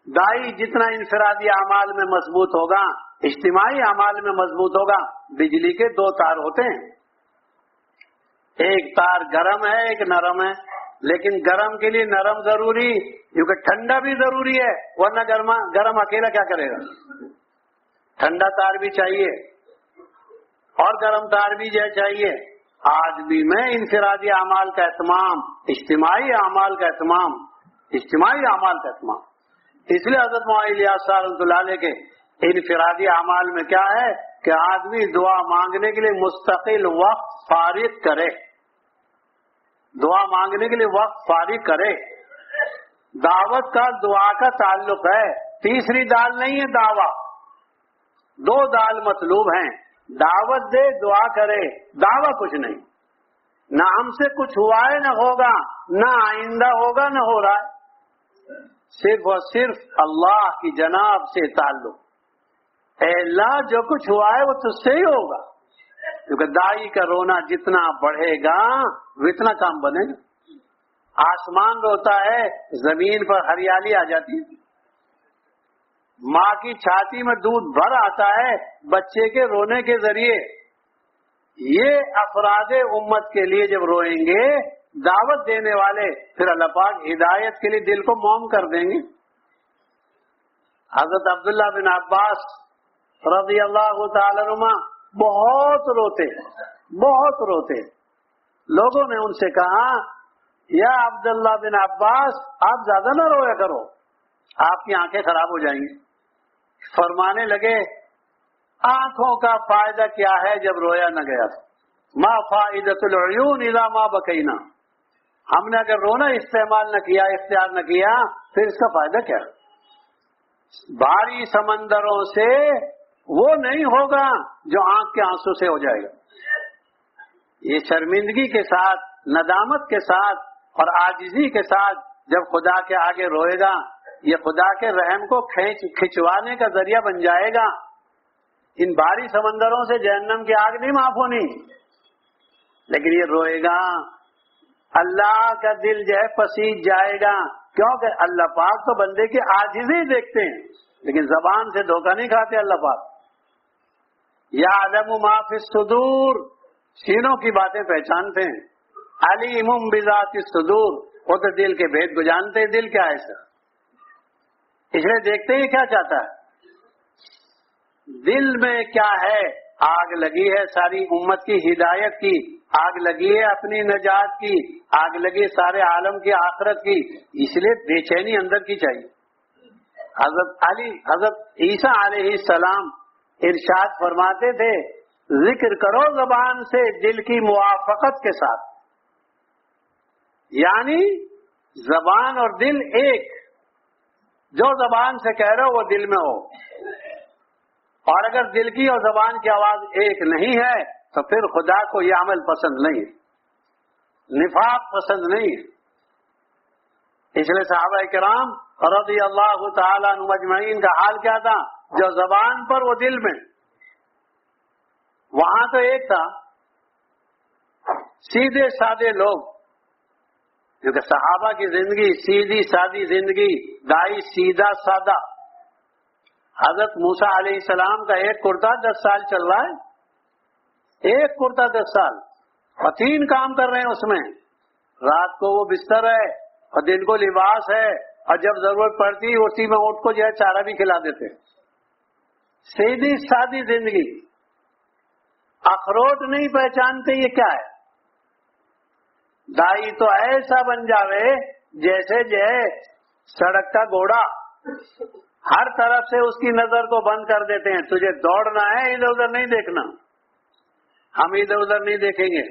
دائی جتنا انفرادی اعمال میں مضبوط ہوگا اجتماعی اعمال میں مضبوط ہوگا۔ بجلی کے دو تار ہوتے ہیں، ایک تار گرم ہے ایک نرم ہے، لیکن گرم کے لیے نرم ضروری کیونکہ ٹھنڈا بھی ضروری ہے، ورنہ گرم اکیلا کیا کرے گا؟ ٹھنڈا تار بھی چاہیے اور گرم تار بھی چاہیے۔ آدمی میں انفرادی اعمال کا اہتمام، اجتماعی اعمال کا اہتمام، اجتماعی اعمال کا اہتمام۔ اس لیے حضرت معاویہ رحمۃ اللہ علیہ کے انفرادی اعمال میں کیا ہے کہ آدمی دعا مانگنے کے لیے مستقل وقت فارغ کرے، دعا مانگنے کے لیے وقت فارغ کرے۔ دعوت کا دعا کا تعلق ہے، تیسری دال نہیں ہے دعویٰ، دو دال مطلوب ہیں، دعوت دے دعا کرے، دعویٰ کچھ نہیں۔ نہ ہم سے کچھ ہوا ہے نہ ہوگا، نہ آئندہ ہوگا نہ ہو رہا ہے، صرف اور صرف اللہ کی جناب سے تعلق۔ اے اللہ جو کچھ ہوا ہے وہ تجھ سے ہی ہوگا، کیونکہ دائی کا رونا جتنا بڑھے گا اتنا کام بنے گا۔ آسمان روتا ہے زمین پر ہریالی آ جاتی ہے، ماں کی چھاتی میں دودھ بھر آتا ہے بچے کے رونے کے ذریعے۔ یہ افراد امت کے لیے جب روئیں گے دعوت دینے والے، پھر اللہ پاک ہدایت کے لیے دل کو موم کر دیں گے۔ حضرت عبداللہ بن عباس رضی اللہ تعالی عنہما بہت روتے۔ لوگوں نے ان سے کہا یا عبداللہ بن عباس آپ زیادہ نہ رویا کرو، آپ کی آنکھیں خراب ہو جائیں گی۔ فرمانے لگے آنکھوں کا فائدہ کیا ہے جب رویا نہ گیا؟ ما فائدۃ العیون اذا ما بکینا، ہم نے اگر رونا استعمال نہ کیا، اختیار نہ کیا، پھر اس کا فائدہ کیا؟ بھاری سمندروں سے وہ نہیں ہوگا جو آنکھ کے آنسو سے ہو جائے گا۔ یہ شرمندگی کے ساتھ، ندامت کے ساتھ اور عاجزی کے ساتھ جب خدا کے آگے روئے گا، یہ خدا کے رحم کو کھنچوانے کا ذریعہ بن جائے گا۔ ان بھاری سمندروں سے جہنم کی آگ نہیں معاف ہونی، لیکن یہ روئے گا، اللہ کا دل جو ہے پسیج جائے گا، کیونکہ اللہ پاک تو بندے کی عاجزی دیکھتے ہیں، لیکن زبان سے دھوکہ نہیں کھاتے اللہ پاک۔ یعلم ما فی الصدور، سینوں کی باتیں پہچانتے ہیں، علیم بذات الصدور، وہ تو دل کے بھید کو جانتے ہیں، دل کیا ہے سر، اس لیے دیکھتے ہیں کیا چاہتا ہے، دل میں کیا ہے۔ آگ لگی ہے ساری امت کی ہدایت کی، آگ لگی ہے اپنی نجات کی، آگ لگی ہے سارے عالم کی آخرت کی، اس لیے بے چینی اندر کی چاہیے۔ حضرت عیسیٰ علیہ السلام ارشاد فرماتے تھے ذکر کرو زبان سے دل کی موافقت کے ساتھ، یعنی زبان اور دل ایک، جو زبان سے کہہ رہے ہو وہ دل میں ہو، اور اگر دل کی اور زبان کی آواز ایک نہیں ہے تو پھر خدا کو یہ عمل پسند نہیں ہے, نفاق پسند نہیں ہے. اس لیے صحابہ کرام رضی اللہ تعالیٰ عنہم اجمعین کا حال کیا تھا؟ جو زبان پر وہ دل میں. وہاں تو ایک تھا سیدھے سادے لوگ, کیونکہ صحابہ کی زندگی سیدھی سادی زندگی, دائی سیدھا سادہ. حضرت موسیٰ علیہ السلام کا ایک کرتا 10 سال چل رہا ہے, ایک کرتا 10 سال, اور 3 کام کر رہے ہیں اس میں. رات کو وہ بستر ہے اور دن کو لباس ہے, اور جب ضرورت پڑتی اسی میں اونٹ کو جو ہے چارہ بھی کھلا دیتے. سیدھی سادی زندگی. اخروٹ نہیں پہچانتے یہ کیا ہے. دائی تو ایسا بن جاوے جیسے جو ہے سڑک کا گھوڑا, ہر طرف سے اس کی نظر کو بند کر دیتے ہیں. تجھے دوڑنا ہے, ادھر ادھر نہیں دیکھنا, ہم ادھر ادھر نہیں دیکھیں گے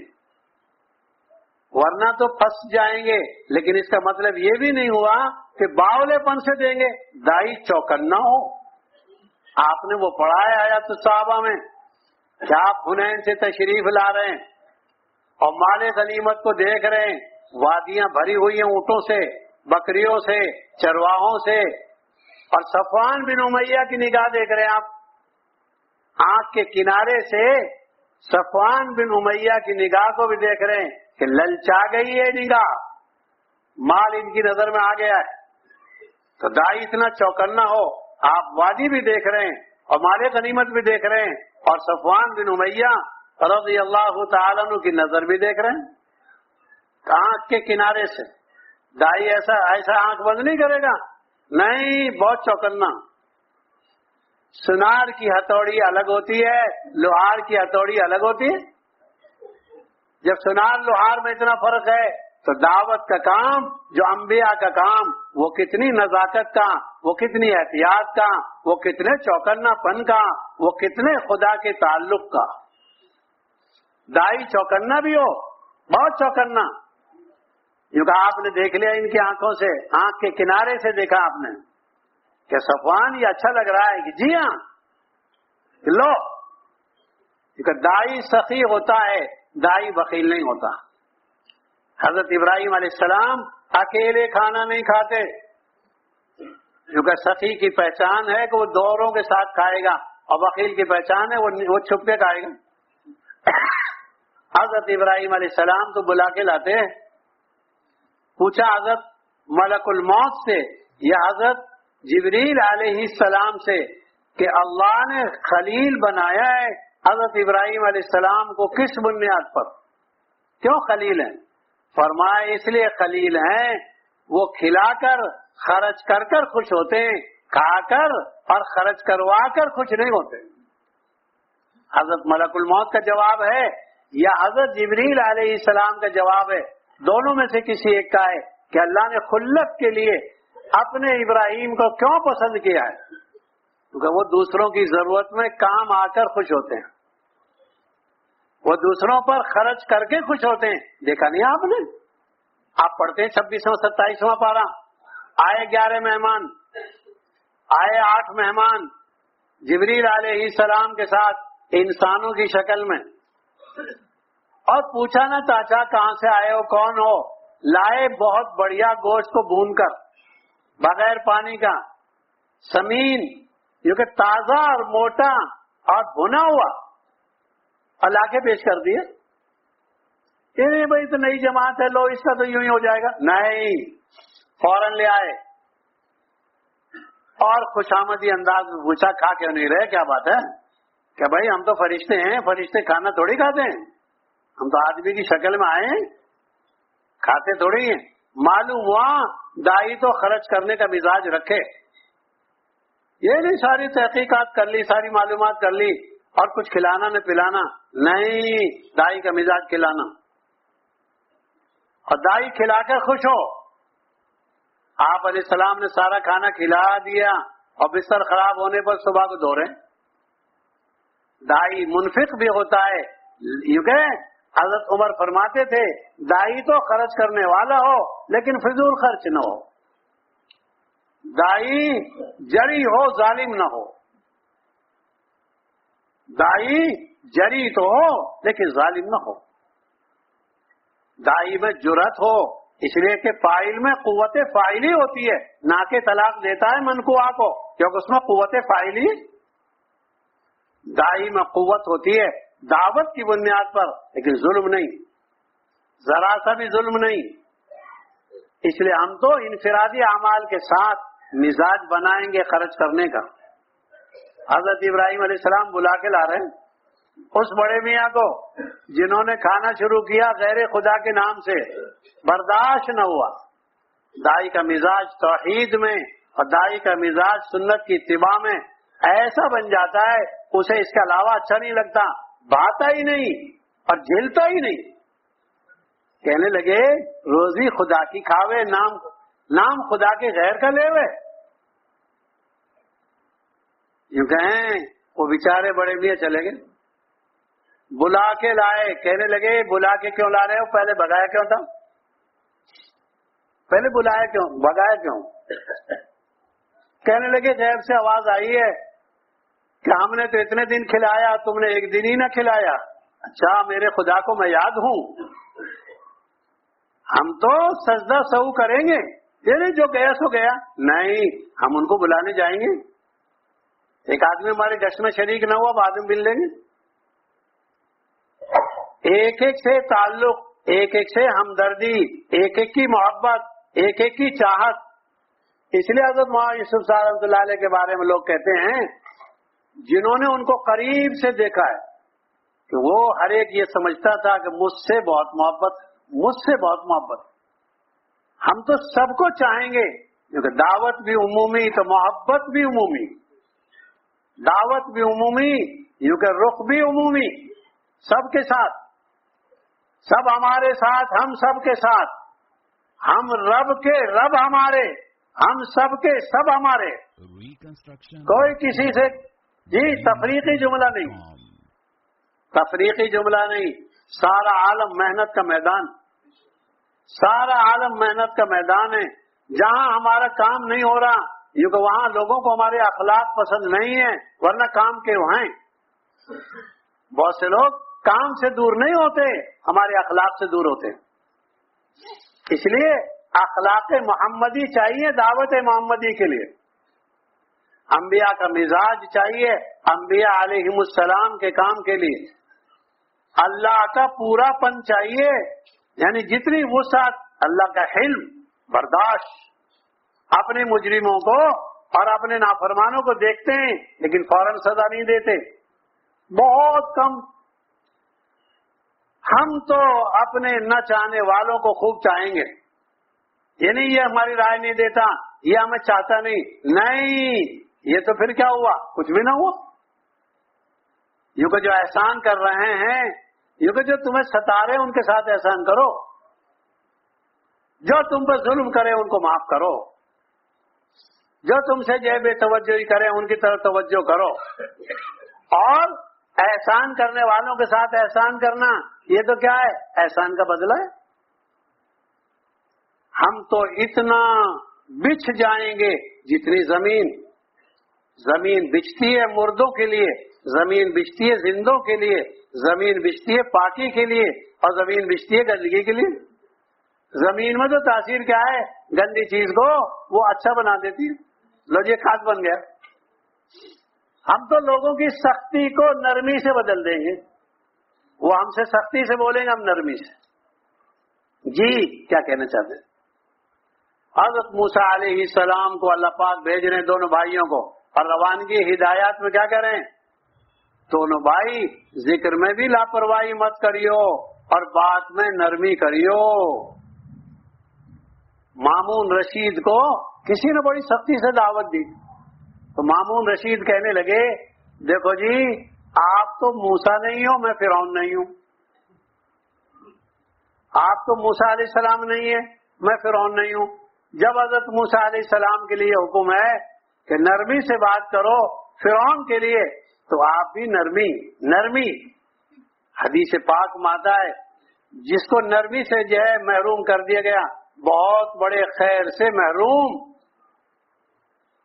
ورنہ تو پھنس جائیں گے. لیکن اس کا مطلب یہ بھی نہیں ہوا کہ باولے پن سے دیں گے. دائی چوکنا ہو. آپ نے وہ پڑھا ہے آیات الصحابہ میں کہ آپ حنین سے تشریف لا رہے ہیں اور مال غنیمت کو دیکھ رہے ہیں, وادیاں بھری ہوئی ہیں اونٹوں سے, بکریوں سے, چرواہوں سے, اور صفوان بن امیہ کی نگاہ دیکھ رہے ہیں آپ. آنکھ کے کنارے سے صفوان بن امیہ کی نگاہ کو بھی دیکھ رہے ہیں کہ للچا گئی ہے نگاہ, مال ان کی نظر میں آ گیا ہے. تو دائی اتنا چوکنا ہو, آپ وادی بھی دیکھ رہے ہیں اور مال غنیمت بھی دیکھ رہے ہیں, اور صفوان بن امیہ رضی اللہ تعالیٰ عنہ کی نظر بھی دیکھ رہے ہیں. آنکھ کے کنارے سے دائی ایسا آنکھ بند نہیں کرے گا, نہیں, بہت چوکنا. سنار کی ہتھوڑی الگ ہوتی ہے, لوہار کی ہتھوڑی الگ ہوتی ہے. جب سنار لوہار میں اتنا فرق ہے تو دعوت کا کام, جو انبیاء کا کام, وہ کتنی نزاکت کا, وہ کتنی احتیاط کا, وہ کتنے چوکنا پن کا, وہ کتنے خدا کے تعلق کا. دائی چوکنا بھی ہو, بہت چوکنا. کیونکہ آپ نے دیکھ لیا ان کی آنکھوں سے, آنکھ کے کنارے سے دیکھا آپ نے کہ صفوان یہ اچھا لگ رہا ہے, کہ جی ہاں لو. کیونکہ دائی سخی ہوتا ہے, دائی بخیل نہیں ہوتا. حضرت ابراہیم علیہ السلام اکیلے کھانا نہیں کھاتے, کیونکہ سخی کی پہچان ہے کہ وہ دوروں کے ساتھ کھائے گا, اور بخیل کی پہچان ہے وہ چھپ کے کھائے گا. حضرت ابراہیم علیہ السلام تو بلا کے لاتے ہیں. پوچھا حضرت ملک الموت سے یا حضرت جبریل علیہ السلام سے کہ اللہ نے خلیل بنایا ہے حضرت ابراہیم علیہ السلام کو کس بنیاد پر, کیوں خلیل ہیں؟ فرمایا اس لیے خلیل ہیں وہ کھلا کر خرچ کر کر خوش ہوتے ہیں, کھا کر اور خرچ کروا کر خوش نہیں ہوتے. حضرت ملک الموت کا جواب ہے یا حضرت جبریل علیہ السلام کا جواب ہے, دونوں میں سے کسی ایک کا ہے کہ اللہ نے خلت کے لیے اپنے ابراہیم کو کیوں پسند کیا ہے, کیونکہ وہ دوسروں کی ضرورت میں کام آ کر خوش ہوتے ہیں, وہ دوسروں پر خرچ کر کے خوش ہوتے ہیں. دیکھا نہیں آپ نے, آپ پڑھتے ہیں 26واں 27واں پارہ, آئے 11 مہمان, آئے 8 مہمان جبریل علیہ السلام کے ساتھ انسانوں کی شکل میں, اور پوچھا نا چاچا کہاں سے آئے ہو, کون ہو؟ لائے بہت بڑھیا گوشت کو بھون کر بغیر پانی کا, سمین, جو کہ تازہ اور موٹا اور بھنا ہوا, اور لا کے پیش کر دیے. یہ بھائی تو نئی جماعت ہے, لو اس کا تو یوں ہی ہو جائے گا. نہیں, فوراً لے آئے اور خوشامدی انداز میں پوچھا کھا کیوں نہیں رہے, کیا بات ہے؟ کہ بھائی ہم تو فرشتے ہیں, فرشتے کھانا تھوڑی کھاتے ہیں, ہم تو آدمی کی شکل میں آئے ہیں, کھاتے تھوڑی ہیں. معلوم ہوا دائی تو خرچ کرنے کا مزاج رکھے. یہ نہیں ساری تحقیقات کر لی, ساری معلومات کر لی اور کچھ کھلانا نہ پلانا, نہیں, دائی کا مزاج کھلانا. اور دائی کھلا کر خوش ہو. آپ علیہ السلام نے سارا کھانا کھلا دیا اور بستر خراب ہونے پر صبح کو دھو رہے. دائی منفق بھی ہوتا ہے, یوں کہ حضرت عمر فرماتے تھے دائی تو خرچ کرنے والا ہو لیکن فضول خرچ نہ ہو, دائی جری ہو ظالم نہ ہو, دائی جری تو ہو لیکن ظالم نہ ہو، دائی میں جرأت ہو، اس لیے کہ فاعل میں قوت فاعلی ہوتی ہے، نہ کہ طلاق دیتا ہے منقوعہ کو، کیونکہ اس میں قوت فاعلی، دائی میں قوت ہوتی ہے دعوت کی بنیاد پر، لیکن ظلم نہیں، ذرا سا بھی ظلم نہیں۔ اس لیے ہم تو انفرادی اعمال کے ساتھ مزاج بنائیں گے خرچ کرنے کا۔ حضرت ابراہیم علیہ السلام بلا کے لا رہے ہیں اس بڑے میاں کو جنہوں نے کھانا شروع کیا غیر خدا کے نام سے، برداشت نہ ہوا۔ دائی کا مزاج توحید میں اور دائی کا مزاج سنت کی اتباع میں ایسا بن جاتا ہے اسے اس کے علاوہ اچھا نہیں لگتا، بھاتا ہی نہیں اور جھیلتا ہی نہیں۔ کہنے لگے روزی خدا کی کھاوے، نام خدا کے غیر کا لے وے، یوں کہیں وہ بیچارے بڑے میاں چلے گئے، بلا کے لائے، کہنے لگے بلا کے کیوں لا رہے ہو، پہلے بھگایا کیوں تھا، پہلے بلایا کیوں، بھگایا کیوں؟ کہنے لگے غیب سے آواز آئی ہے کہ ہم نے تو اتنے دن کھلایا، تم نے ایک دن ہی نہ کھلایا۔ اچھا میرے خدا کو میں یاد ہوں، ہم تو سجدہ سہو کریں گے، یہ جو گیا سو گیا، نہیں ہم ان کو بلانے جائیں گے، ایک آدمی ہمارے گشت میں شریک نہ ہوا، بعد میں مل لیں گے۔ ایک ایک سے تعلق، ایک ایک سے ہمدردی، ایک ایک کی محبت، ایک ایک کی چاہت۔ اس لیے حضرت مولانا یوسف صاحب رحمۃ اللہ علیہ کے بارے میں لوگ کہتے ہیں جنہوں نے ان کو قریب سے دیکھا ہے کہ وہ ہر ایک یہ سمجھتا تھا کہ مجھ سے بہت محبت، مجھ سے بہت محبت، ہم تو سب کو چاہیں گے، کیونکہ دعوت بھی عمومی تو محبت بھی عمومی، دعوت بھی عمومی یوں کہ رخ بھی عمومی، سب کے ساتھ، سب ہمارے ساتھ، ہم سب کے ساتھ، ہم رب کے رب ہمارے، ہم سب کے سب ہمارے، کوئی کسی سے جی تفریقی جملہ نہیں، تفریقی جملہ نہیں، سارا عالم محنت کا میدان، سارا عالم محنت کا میدان ہے۔ جہاں ہمارا کام نہیں ہو رہا یہ کہ وہاں لوگوں کو ہمارے اخلاق پسند نہیں ہے، ورنہ کام کے وہیں بہت سے لوگ کام سے دور نہیں ہوتے، ہمارے اخلاق سے دور ہوتے۔ اس لیے اخلاق محمدی چاہیے دعوت محمدی کے لیے، انبیاء کا مزاج چاہیے انبیاء علیہم السلام کے کام کے لیے، اللہ کا پورا پن چاہیے، یعنی جتنی وسعت، اللہ کا حلم، برداشت، اپنے مجرموں کو اور اپنے نافرمانوں کو دیکھتے ہیں لیکن فوراً سزا نہیں دیتے، بہت کم۔ ہم تو اپنے نہ چاہنے والوں کو خوب چاہیں گے، یہ نہیں یہ ہماری رائے نہیں دیتا، یہ ہمیں چاہتا نہیں، یہ تو پھر کیا ہوا، کچھ بھی نہ ہوا۔ یوں کہ جو احسان کر رہے ہیں، یوں کہ جو تمہیں ستا رہے ہیں ان کے ساتھ احسان کرو، جو تم پر ظلم کرے ان کو معاف کرو، جو تم سے بے توجہی کرے ان کی طرف توجہ کرو، اور احسان کرنے والوں کے ساتھ احسان کرنا یہ تو کیا ہے، احسان کا بدلہ ہے۔ ہم تو اتنا بچھ جائیں گے جتنی زمین بچتی ہے مردوں کے لیے، زمین بچتی ہے زندوں کے لیے، زمین بچتی ہے پاکی کے لیے، اور زمین بچتی ہے گندگی کے لیے۔ زمین میں تو تاثیر کیا ہے، گندی چیز کو وہ اچھا بنا دیتی ہے، لو یہ کھاد بن گیا۔ ہم تو لوگوں کی سختی کو نرمی سے بدل دیں گے، وہ ہم سے سختی سے بولیں گے، ہم نرمی سے۔ جی کیا کہنا چاہتے ہیں؟ حضرت موسیٰ علیہ السلام کو اللہ پاک بھیج رہے ہیں دونوں بھائیوں کو، اور روانگی ہدایات میں کیا کہہ رہے ہیں، دونوں بھائی ذکر میں بھی لاپرواہی مت کریو اور بات میں نرمی کریو۔ مامون رشید کو کسی نے بڑی سختی سے دعوت دی تو مامون رشید کہنے لگے دیکھو جی آپ تو موسیٰ نہیں ہو، میں فرعون نہیں ہوں، آپ تو موسیٰ علیہ السلام نہیں ہے، میں فرعون نہیں ہوں۔ جب حضرت موسیٰ علیہ السلام کے لیے حکم ہے کہ نرمی سے بات کرو فرعون کے لیے، تو آپ بھی نرمی حدیث پاک میں آتا ہے جس کو نرمی سے جو ہے محروم کر دیا گیا بہت بڑے خیر سے محروم۔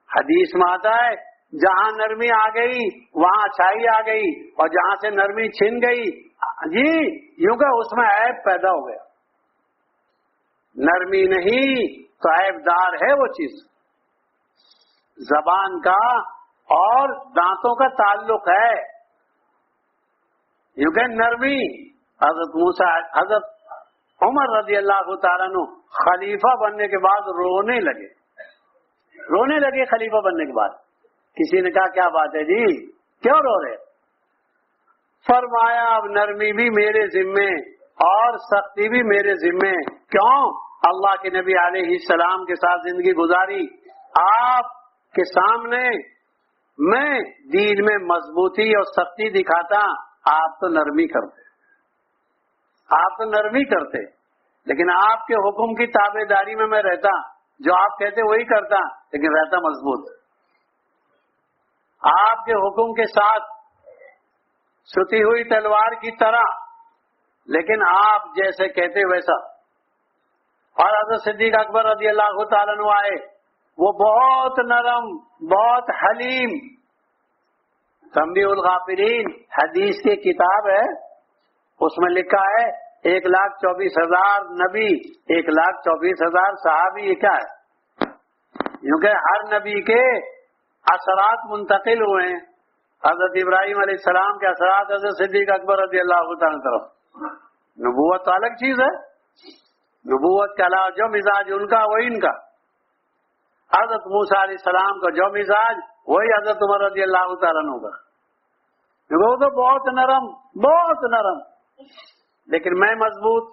حدیث میں آتا ہے جہاں نرمی آ گئی وہاں اچھائی آ گئی، اور جہاں سے نرمی چھن گئی جی یوں کہ اس میں عیب پیدا ہو گیا. نرمی نہیں تو عیب دار ہے وہ چیز. زبان کا اور دانتوں کا تعلق ہے. یوں کہ نرمی. حضرت عمر رضی اللہ تعالیٰ عنہ خلیفہ بننے کے بعد رونے لگے خلیفہ بننے کے بعد. کسی نے کہا کیا بات ہے جی کیوں رو رہے؟ فرمایا اب نرمی بھی میرے ذمے اور سختی بھی میرے ذمے. کیوں؟ اللہ کے نبی علیہ السلام کے ساتھ زندگی گزاری، آپ کے سامنے میں دین میں مضبوطی اور سختی دکھاتا، آپ تو نرمی کرتے، لیکن آپ کے حکم کی تابع داری میں رہتا، جو آپ کہتے وہی کرتا، لیکن رہتا مضبوط. آپ کے حکم کے ساتھ ستی ہوئی تلوار کی طرح، لیکن آپ جیسے کہتے ویسا. اور حضرت صدیق اکبر رضی اللہ تعالیٰ عنہ آئے، وہ بہت نرم، بہت حلیم. تنبیہ الغافلین حدیث کی کتاب ہے، اس میں لکھا ہے 1,24,000 نبی، 1,24,000 صحابی. یہ کیا ہے؟ کیونکہ ہر نبی کے اثرات منتقل ہوئے ہیں. حضرت ابراہیم علیہ السلام کے اثرات حضرت صدیق اکبر رضی اللہ تعالیٰ طرف. نبوت تو الگ چیز ہے، نبوت کا جو مزاج ان کا وہی ان کا. حضرت موسیٰ علیہ السلام کا جو مزاج وہی حضرت عمر رضی اللہ تعالیٰ عنہ کا. وہ تو بہت نرم، لیکن میں مضبوط.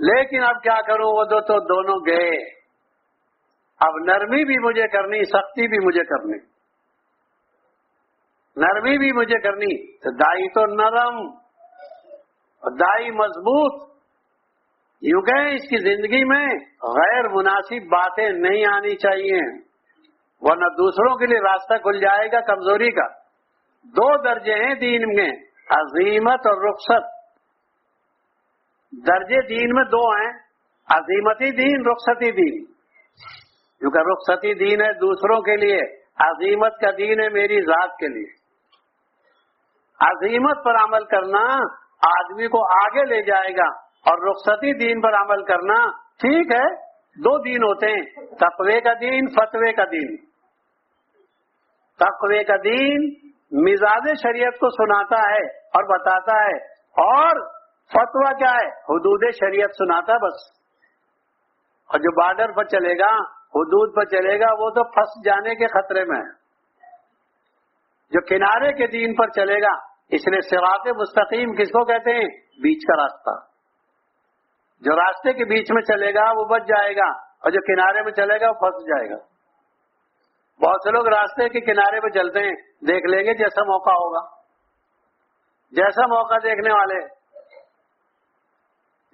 لیکن اب کیا کروں، وہ تو دونوں گئے. اب نرمی بھی مجھے کرنی، سختی بھی مجھے کرنی. نرمی بھی مجھے کرنی تو دائی تو نرم اور دائی مضبوط. یوں کہ اس کی زندگی میں غیر مناسب باتیں نہیں آنی چاہیے، ورنہ دوسروں کے لیے راستہ کھل جائے گا کمزوری کا. 2 درجے ہیں دین میں، عظیمت اور رخصت. درجے دین میں 2 ہیں، عظیمتی دین، رخصتی دین. کیونکہ رخصتی دین ہے دوسروں کے لیے، عظیمت کا دین ہے میری ذات کے لیے. عظیمت پر عمل کرنا آدمی کو آگے لے جائے گا، اور رخصتی دین پر عمل کرنا ٹھیک ہے. 2 دین ہوتے ہیں، تقوی کا دین، فتوے کا دین. تقوی کا دین مزاج شریعت کو سناتا ہے اور بتاتا ہے، اور فتویٰ کیا ہے؟ حدود شریعت سناتا ہے بس. اور جو بارڈر پر چلے گا، حدود پر چلے گا، وہ تو پھنس جانے کے خطرے میں ہے. جو کنارے کے دین پر چلے گا، اس لیے صراط مستقیم کس کو کہتے ہیں؟ بیچ کا راستہ. جو راستے کے بیچ میں چلے گا وہ بچ جائے گا، اور جو کنارے میں چلے گا وہ پھنس جائے گا. بہت سے لوگ راستے کے کنارے پہ چلتے ہیں، دیکھ لیں گے جیسا موقع ہوگا، جیسا موقع دیکھنے والے.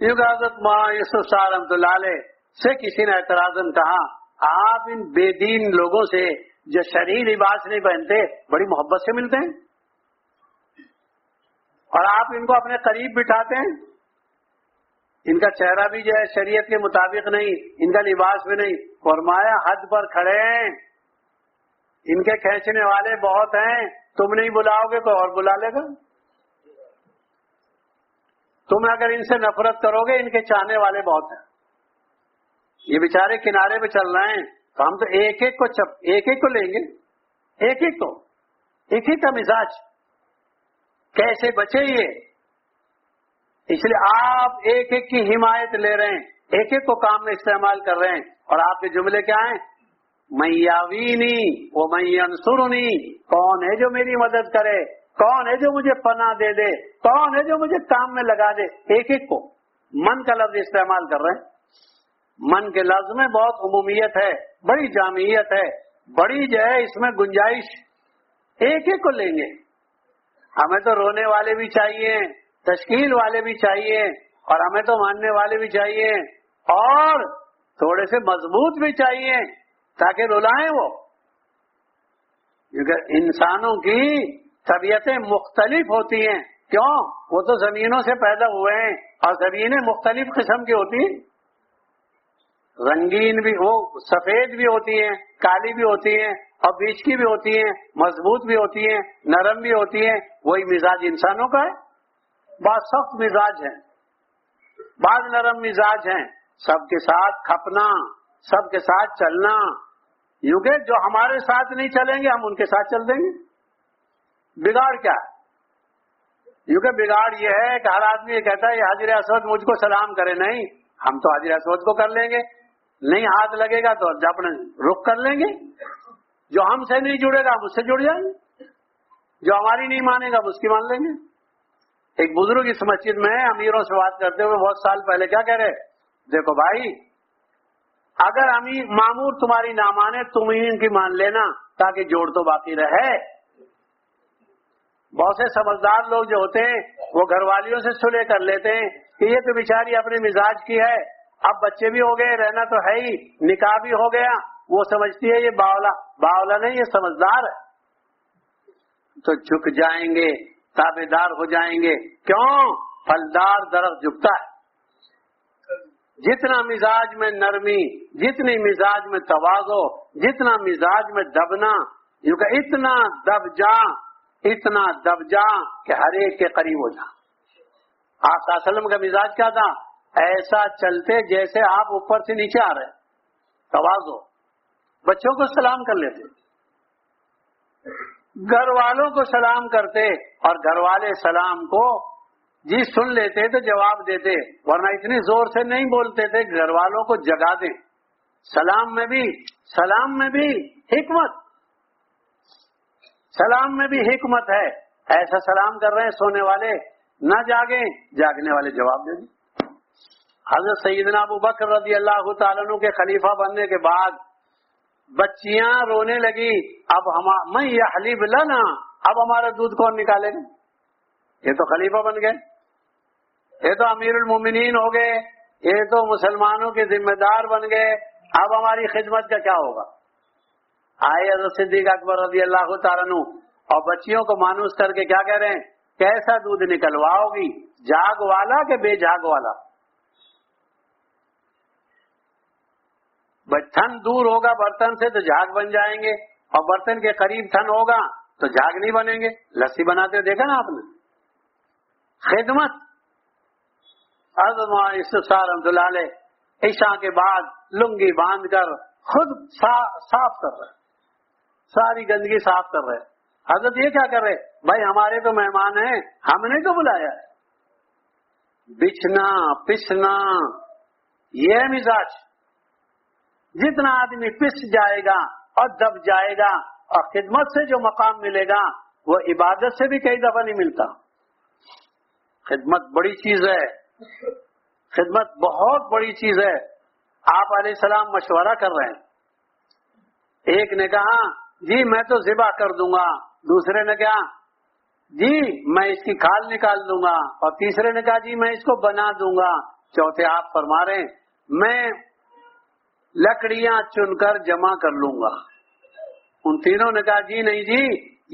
حضرت مولانا یوسف صاحب رحمۃ اللہ علیہ سے کسی نے اعتراضاً کہا، آپ ان بے دین لوگوں سے جو شرعی لباس نہیں پہنتے بڑی محبت سے ملتے ہیں، اور آپ ان کو اپنے قریب بٹھاتے ہیں. ان کا چہرہ بھی جو ہے شریعت کے مطابق نہیں، ان کا لباس بھی نہیں. فرمایا حد پر کھڑے ہیں، ان کے کھینچنے والے بہت ہیں. تم نہیں بلاؤ گے تو اور بلا لے گا. تم اگر ان سے نفرت کرو گے، ان کے چاہنے والے بہت ہیں. یہ بیچارے کنارے پہ چل رہے ہیں، تو ہم تو ایک ایک کو لیں گے، ایک ایک کا مزاج کیسے بچے یہ. اس لیے آپ ایک ایک کی حمایت لے رہے ہیں، ایک ایک کو کام میں استعمال کر رہے ہیں. اور آپ کے جملے کیا ہیں؟ من یاوینی و من ینصرنی، کون ہے جو میری مدد کرے، کون ہے جو مجھے پناہ دے دے، کون ہے جو مجھے کام میں لگا دے. ایک ایک کو من کا لفظ استعمال کر رہے ہیں. من کے لفظ میں بہت عمومیت ہے، بڑی جامعیت ہے، بڑی جو ہے اس میں گنجائش. ایک ایک کو لیں گے. ہمیں تو رونے والے بھی چاہیے، تشکیل والے بھی چاہیے، اور ہمیں تو ماننے والے بھی چاہیے، اور تھوڑے سے مضبوط بھی چاہیے تاکہ رلائیں وہ. کیونکہ انسانوں کی طبیعتیں مختلف ہوتی ہیں. کیوں؟ وہ تو زمینوں سے پیدا ہوئے ہیں، اور زمینیں مختلف قسم کی ہوتی ہیں. رنگین بھی، وہ سفید بھی ہوتی ہیں، کالی بھی ہوتی ہیں، اور بیچ کی بھی ہوتی ہیں، مضبوط بھی ہوتی ہیں، نرم بھی ہوتی ہیں. وہی مزاج انسانوں کا ہے. بعض سخت مزاج ہیں، بعض نرم مزاج ہیں. سب کے ساتھ کھپنا، سب کے ساتھ چلنا. یوں کہ جو ہمارے ساتھ نہیں چلیں گے ہم ان کے ساتھ چل دیں گے. بگاڑ کیا ہے؟ یوں کہ بگاڑ یہ ہے کہ ہر آدمی یہ کہتا ہے یہ حجر اسود مجھ کو سلام کرے. نہیں، ہم تو حجر اسود کو کر لیں گے. نہیں ہاتھ لگے گا تو اپنے رخ کر لیں گے. جو ہم سے نہیں جڑے گا ہم اس سے جڑ جائیں گے. جو ہماری نہیں مانے گا ہم اس کی مان لیں گے. ایک بزرگ اس مسجد میں امیروں سے بات کرتے ہوئے بہت سال پہلے کیا کہہ رہے، دیکھو بھائی، اگر امیر مامور تمہاری نہ مانے تم ہی ان کی مان لینا تاکہ جوڑ تو باقی رہے. بہت سے سمجھدار لوگ جو ہوتے ہیں وہ گھر والیوں سے صلح کر لیتے ہیں کہ یہ تو بیچاری اپنے مزاج کی ہے، اب بچے بھی ہو گئے، رہنا تو ہے ہی، نکاح بھی ہو گیا. وہ سمجھتی ہے یہ باولا نہیں، یہ سمجھدار ہے. تو جھک جائیں گے، تابع دار ہو جائیں گے. کیوں؟ پھلدار درخت جھکتا ہے. جتنا مزاج میں نرمی، جتنی مزاج میں تواضع، جتنا مزاج میں دبنا، یوں کہ اتنا دب جا کہ ہر ایک کے قریب ہو جا. آپ صلی اللہ علیہ وسلم کا مزاج کیا تھا؟ ایسا چلتے جیسے آپ اوپر سے نیچے آ رہے. تواضع. بچوں کو سلام کر لیتے، گھر والوں کو سلام کرتے، اور گھر والے سلام کو جی سن لیتے تو جواب دیتے، ورنہ اتنی زور سے نہیں بولتے تھے. گھر والوں کو جگا دیں. سلام میں بھی حکمت، سلام میں بھی حکمت ہے. ایسا سلام کر رہے ہیں سونے والے نہ جاگیں، جاگنے والے جواب دیں. حضرت سیدنا ابو بکر رضی اللہ تعالیٰ عنہ کے خلیفہ بننے کے بعد بچیاں رونے لگی، اب میں یحلب لنا، اب ہمارا دودھ کون نکالے گا؟ یہ تو خلیفہ بن گئے، یہ تو امیر المومنین ہو گئے، یہ تو مسلمانوں کے ذمہ دار بن گئے، اب ہماری خدمت کا کیا ہوگا؟ آئے حضرت صدیق اکبر رضی اللہ تعالیٰ عنہ اور بچیوں کو مانوس کر کے کیا کہہ رہے ہیں، کیسا دودھ نکلواؤ گی، جاگ والا کہ بے جاگ والا؟ تھن دور ہوگا برتن سے تو جھاگ بن جائیں گے، اور برتن کے قریب تھن ہوگا تو جھاگ نہیں بنیں گے. لسی بناتے دیکھا نا آپ نے. خدمت. استفسار رحمۃ اللہ علیہ عشاء کے بعد لنگی باندھ کر خود صاف کر رہے، ساری گندگی صاف کر رہے. حضرت یہ کیا کر رہے؟ بھائی ہمارے تو مہمان ہیں، ہم نے تو بلایا ہے. بچھنا پسنا یہ مزاج. جتنا آدمی پس جائے گا اور دب جائے گا اور خدمت سے جو مقام ملے گا وہ عبادت سے بھی کئی دفعہ نہیں ملتا. خدمت بڑی چیز ہے، خدمت بہت بڑی چیز ہے. آپ علیہ السلام مشورہ کر رہے ہیں. ایک نے کہا جی میں تو ذبح کر دوں گا، دوسرے نے کہا جی میں اس کی کھال نکال دوں گا، اور تیسرے نے کہا جی میں اس کو بنا دوں گا. چوتھے آپ فرما رہے ہیں میں لکڑیاں چن کر جمع کر لوں گا. ان تینوں نے کہا جی نہیں جی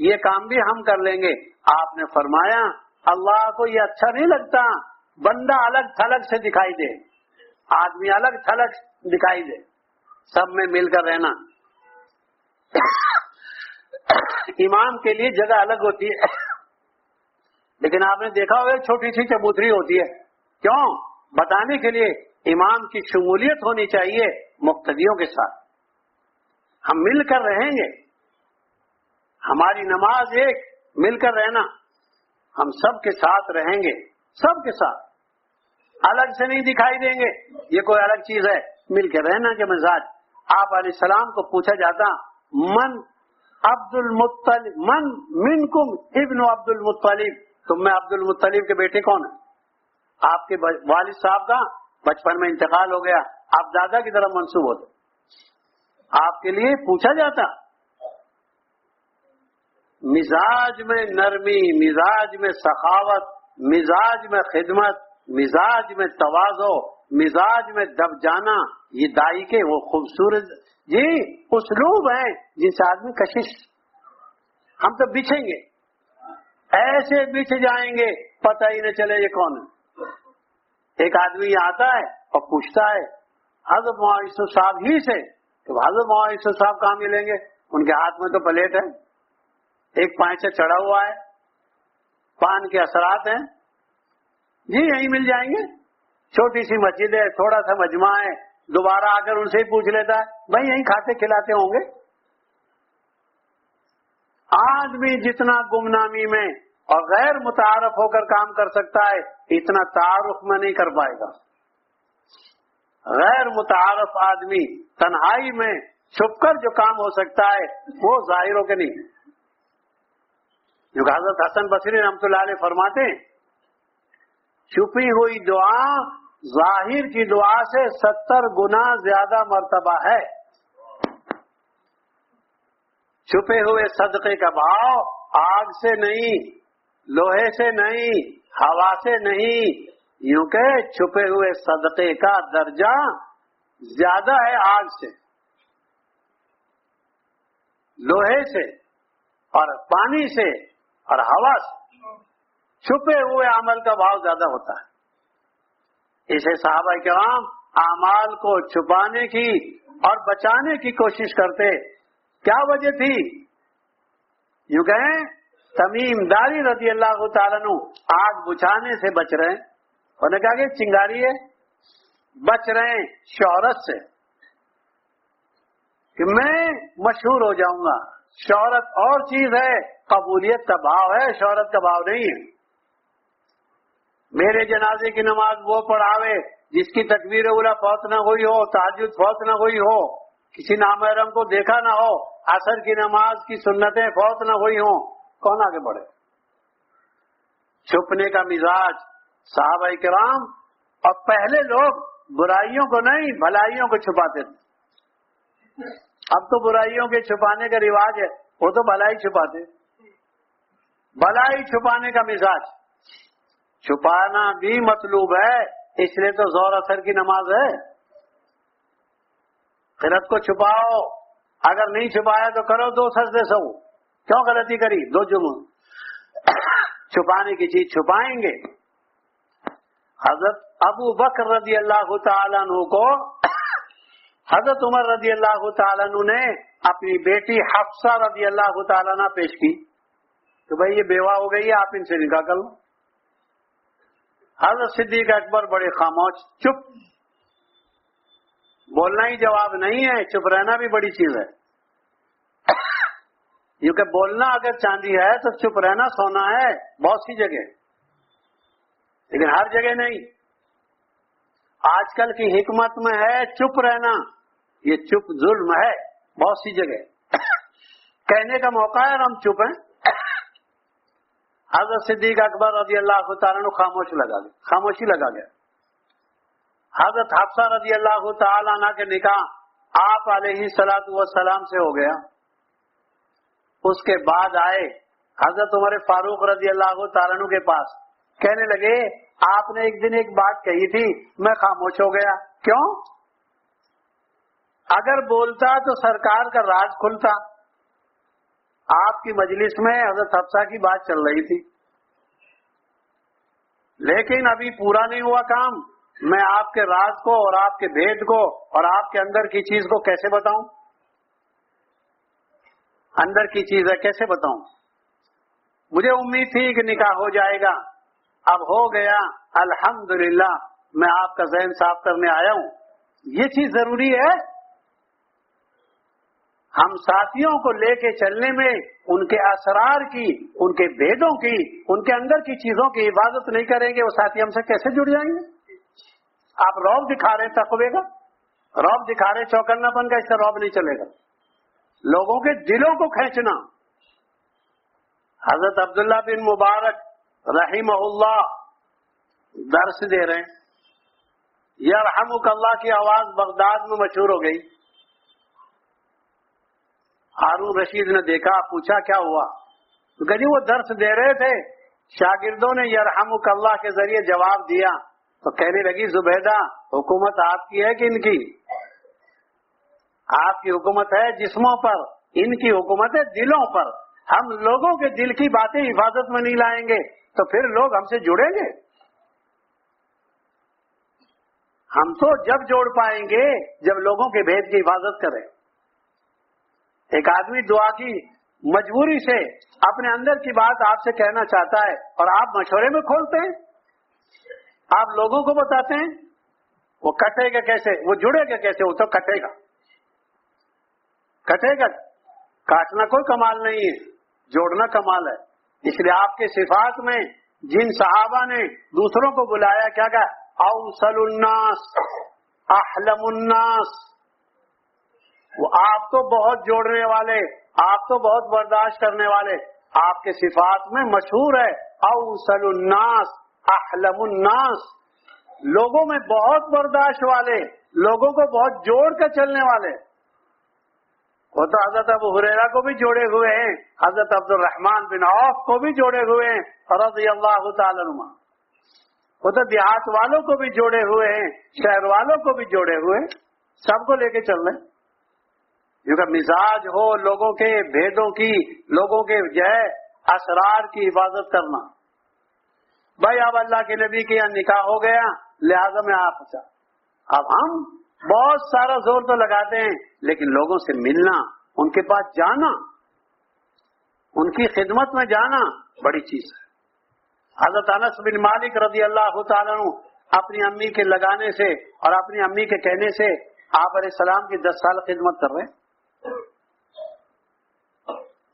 یہ کام بھی ہم کر لیں گے. آپ نے فرمایا اللہ کو یہ اچھا نہیں لگتا بندہ الگ تھلگ سے دکھائی دے، آدمی الگ تھلگ دکھائی دے، سب میں مل کر رہنا. امام کے لیے جگہ الگ ہوتی ہے، لیکن آپ نے دیکھا ہوگا چھوٹی سی چبوتری ہوتی ہے. کیوں؟ بتانے کے لیے امام کی شمولیت ہونی چاہیے مقتدیوں کے ساتھ. ہم مل کر رہیں گے، ہماری نماز ایک، مل کر رہنا. ہم سب کے ساتھ رہیں گے، سب کے ساتھ، الگ سے نہیں دکھائی دیں گے یہ کوئی الگ چیز ہے. مل کے رہنا کے مزاج. آپ علیہ السلام کو پوچھا جاتا من عبد المطلب من منکم ابن عبد المطلب، تم میں عبد المطلب کے بیٹے کون ہیں؟ آپ کے والد صاحب کا بچپن میں انتقال ہو گیا، آپ دادا کی طرف منسوب ہوتے. آپ کے لیے پوچھا جاتا. مزاج میں نرمی، مزاج میں سخاوت، مزاج میں خدمت، مزاج میں تواضع، مزاج میں دب جانا، یہ دائی کے وہ خوبصورت جی اسلوب ہیں جن سے آدمی کشش. ہم تو بچھیں گے، ایسے بچھ جائیں گے پتہ ہی نہ چلے یہ کون ہے. ایک آدمی آتا ہے اور پوچھتا ہے حضرت مولانا صاحب ہی سے کہ حضرت مولانا صاحب کہاں ملیں گے؟ ان کے ہاتھ میں تو پلیٹ ہے، ایک پائیں سے چڑھا ہوا ہے، پان کے اثرات ہیں، جی یہیں مل جائیں گے، چھوٹی سی مسجد ہے، تھوڑا سا مجمع ہے، دوبارہ آ کر ان سے ہی پوچھ لیتا ہے، بھائی یہیں کھاتے کھلاتے ہوں گے۔ آدمی جتنا گمنامی میں اور غیر متعارف ہو کر کام کر سکتا ہے، اتنا تعارف میں نہیں کر پائے گا۔ غیر متعارف آدمی تنہائی میں چھپ کر جو کام ہو سکتا ہے وہ ظاہر ہو کے نہیں۔ جو حضرت حسن بصری رحمۃ اللہ علیہ فرماتے ہیں، چھپی ہوئی دعا ظاہر کی دعا سے 70 گنا زیادہ مرتبہ ہے۔ چھپے ہوئے صدقے کا بھاؤ آگ سے نہیں، لوہے سے نہیں، ہوا سے نہیں، یوں کہ چھپے ہوئے صدقے کا درجہ زیادہ ہے آگ سے، لوہے سے اور پانی سے اور ہوا سے۔ چھپے ہوئے عمل کا بھاؤ زیادہ ہوتا ہے۔ اسے صحابہ کرام اعمال کو چھپانے کی اور بچانے کی کوشش کرتے۔ کیا وجہ تھی؟ یوں کہیں تمیم داری رضی اللہ تعالیٰ عنہ آگ بجھانے سے بچ رہے ہیں، انہوں نے کہا کہ چنگاری ہے، بچ رہے ہیں شہرت سے کہ میں مشہور ہو جاؤں گا۔ شہرت اور چیز ہے، قبولیت کا بھاؤ ہے، شہرت کا بھاؤ نہیں ہے۔ میرے جنازے کی نماز وہ پڑھاوے جس کی تکبیر اولیٰ فوت نہ ہوئی ہو، تہجد فوت نہ ہوئی ہو، کسی نامحرم کو دیکھا نہ ہو، عصر کی نماز کی سنتیں فوت نہ ہوئی ہوں، کون آگے بڑھے؟ چھپنے کا مزاج صحابہ کرام اور پہلے لوگ برائیوں کو نہیں بھلائیوں کو چھپاتے تھے۔ اب تو برائیوں کے چھپانے کا رواج ہے، وہ تو بھلائی چھپاتے، بھلائی چھپانے کا مزاج۔ چھپانا بھی مطلوب ہے، اس لیے تو ظہر اثر کی نماز ہے۔ خیرت کو چھپاؤ، اگر نہیں چھپایا تو کرو 2 سجدے سو، کیوں غلطی کری 2 جمعہ؟ چھپانے کی چیز چھپائیں گے۔ حضرت ابو بکر رضی اللہ تعالیٰ عنہ کو حضرت عمر رضی اللہ تعالیٰ عنہ نے اپنی بیٹی حفصہ رضی اللہ تعالیٰ عنہ پیش کی کہ بھائی یہ بیوہ ہو گئی ہے، آپ ان سے نکاح کر لو۔ حضرت صدیق اکبر بڑے خاموش، چپ، بولنا ہی جواب نہیں ہے، چپ رہنا بھی بڑی چیز ہے۔ کیونکہ بولنا اگر چاندی ہے تو چپ رہنا سونا ہے، بہت سی جگہ، لیکن ہر جگہ نہیں۔ آج کل کی حکمت میں ہے چپ رہنا، یہ چپ ظلم ہے بہت سی جگہ۔ کہنے کا موقع ہے اور ہم چپ ہیں۔ حضرت صدیق اکبر رضی اللہ تعالیٰ عنہ خاموشی لگا گیا۔ حضرت حفصہ رضی اللہ تعالیٰ عنہ کے نکاح آپ علیہ الصلوۃ والسلام سے ہو گیا۔ اس کے بعد آئے حضرت عمر فاروق رضی اللہ تعالیٰ عنہ کے پاس، کہنے لگے آپ نے ایک دن ایک بات کہی تھی، میں خاموش ہو گیا، کیوں؟ اگر بولتا تو سرکار کا راز کھلتا۔ آپ کی مجلس میں حضرت حفصہ کی بات چل رہی تھی، لیکن ابھی پورا نہیں ہوا کام، میں آپ کے راز کو اور آپ کے بھید کو اور آپ کے اندر کی چیز کو کیسے بتاؤں؟ اندر کی چیز ہے، کیسے بتاؤں؟ مجھے امید تھی کہ نکاح ہو جائے گا، اب ہو گیا، الحمدللہ، میں آپ کا ذہن صاف کرنے آیا ہوں۔ یہ چیز ضروری ہے۔ ہم ساتھیوں کو لے کے چلنے میں ان کے اسرار کی، ان کے بھیدوں کی، ان کے اندر کی چیزوں کی حفاظت نہیں کریں گے، وہ ساتھی ہم سے کیسے جڑ جائیں گے؟ آپ رعب دکھا رہے تقوی کا، رعب دکھا رہے چوکنا پن کا، اس سے رعب نہیں چلے گا۔ لوگوں کے دلوں کو کھینچنا۔ حضرت عبداللہ بن مبارک رحمہ اللہ درس دے رہے ہیں، یرحمک اللہ کی آواز بغداد میں مشہور ہو گئی۔ ہارون رشید نے دیکھا، پوچھا کیا ہوا؟ تو کہا جی وہ درس دے رہے تھے، شاگردوں نے یرحمک اللہ کے ذریعے جواب دیا، تو کہنے لگی زبیدہ حکومت آپ کی ہے کہ ان کی؟ آپ کی حکومت ہے جسموں پر، ان کی حکومت ہے دلوں پر۔ ہم لوگوں کے دل کی باتیں حفاظت میں نہیں لائیں گے تو پھر لوگ ہم سے جڑیں گے۔ ہم تو جب جوڑ پائیں گے جب لوگوں کے بھید کی حفاظت کریں. ایک آدمی دعا کی مجبوری سے اپنے اندر کی بات آپ سے کہنا چاہتا ہے اور آپ مشورے میں کھولتے ہیں, آپ لوگوں کو بتاتے ہیں, وہ کٹے گا کیسے, وہ جڑے گا کیسے, وہ تو کٹے گا. کاٹنا کوئی کمال نہیں ہے, جوڑنا کمال ہے. اس لیے آپ کے صفات میں جن صحابہ نے دوسروں کو بلایا, کیا کہا, اوصل الناس, احلم الناس, وہ آپ تو بہت جوڑنے والے, آپ تو بہت برداشت کرنے والے, آپ کے صفات میں مشہور ہے اوصل الناس احلم الناس, لوگوں میں بہت برداشت والے, لوگوں کو بہت جوڑ کر چلنے والے. وہ تو حضرت ابو ہریرہ کو بھی جوڑے ہوئے ہیں, حضرت عبد الرحمن بن عوف کو بھی جوڑے ہوئے ہیں رضی اللہ تعالی عنہ. وہ تو دیہات والوں کو بھی جوڑے ہوئے ہیں, شہر والوں کو بھی جوڑے ہوئے ہیں, سب کو لے کے چل رہے ہیں. کیونکہ مزاج ہو لوگوں کے بھیدوں کی, لوگوں کے جو ہے اسرار کی حفاظت کرنا. بھائی اب اللہ کے نبی کے یہاں نکاح ہو گیا, لہذا میں اب ہم بہت سارا زور تو لگاتے ہیں, لیکن لوگوں سے ملنا, ان کے پاس جانا, ان کی خدمت میں جانا بڑی چیز ہے. حضرت انس بن مالک رضی اللہ تعالیٰ عنہ اپنی امی کے لگانے سے اور اپنی امی کے کہنے سے آپ علیہ السلام کی 10 سال خدمت کر رہے ہیں.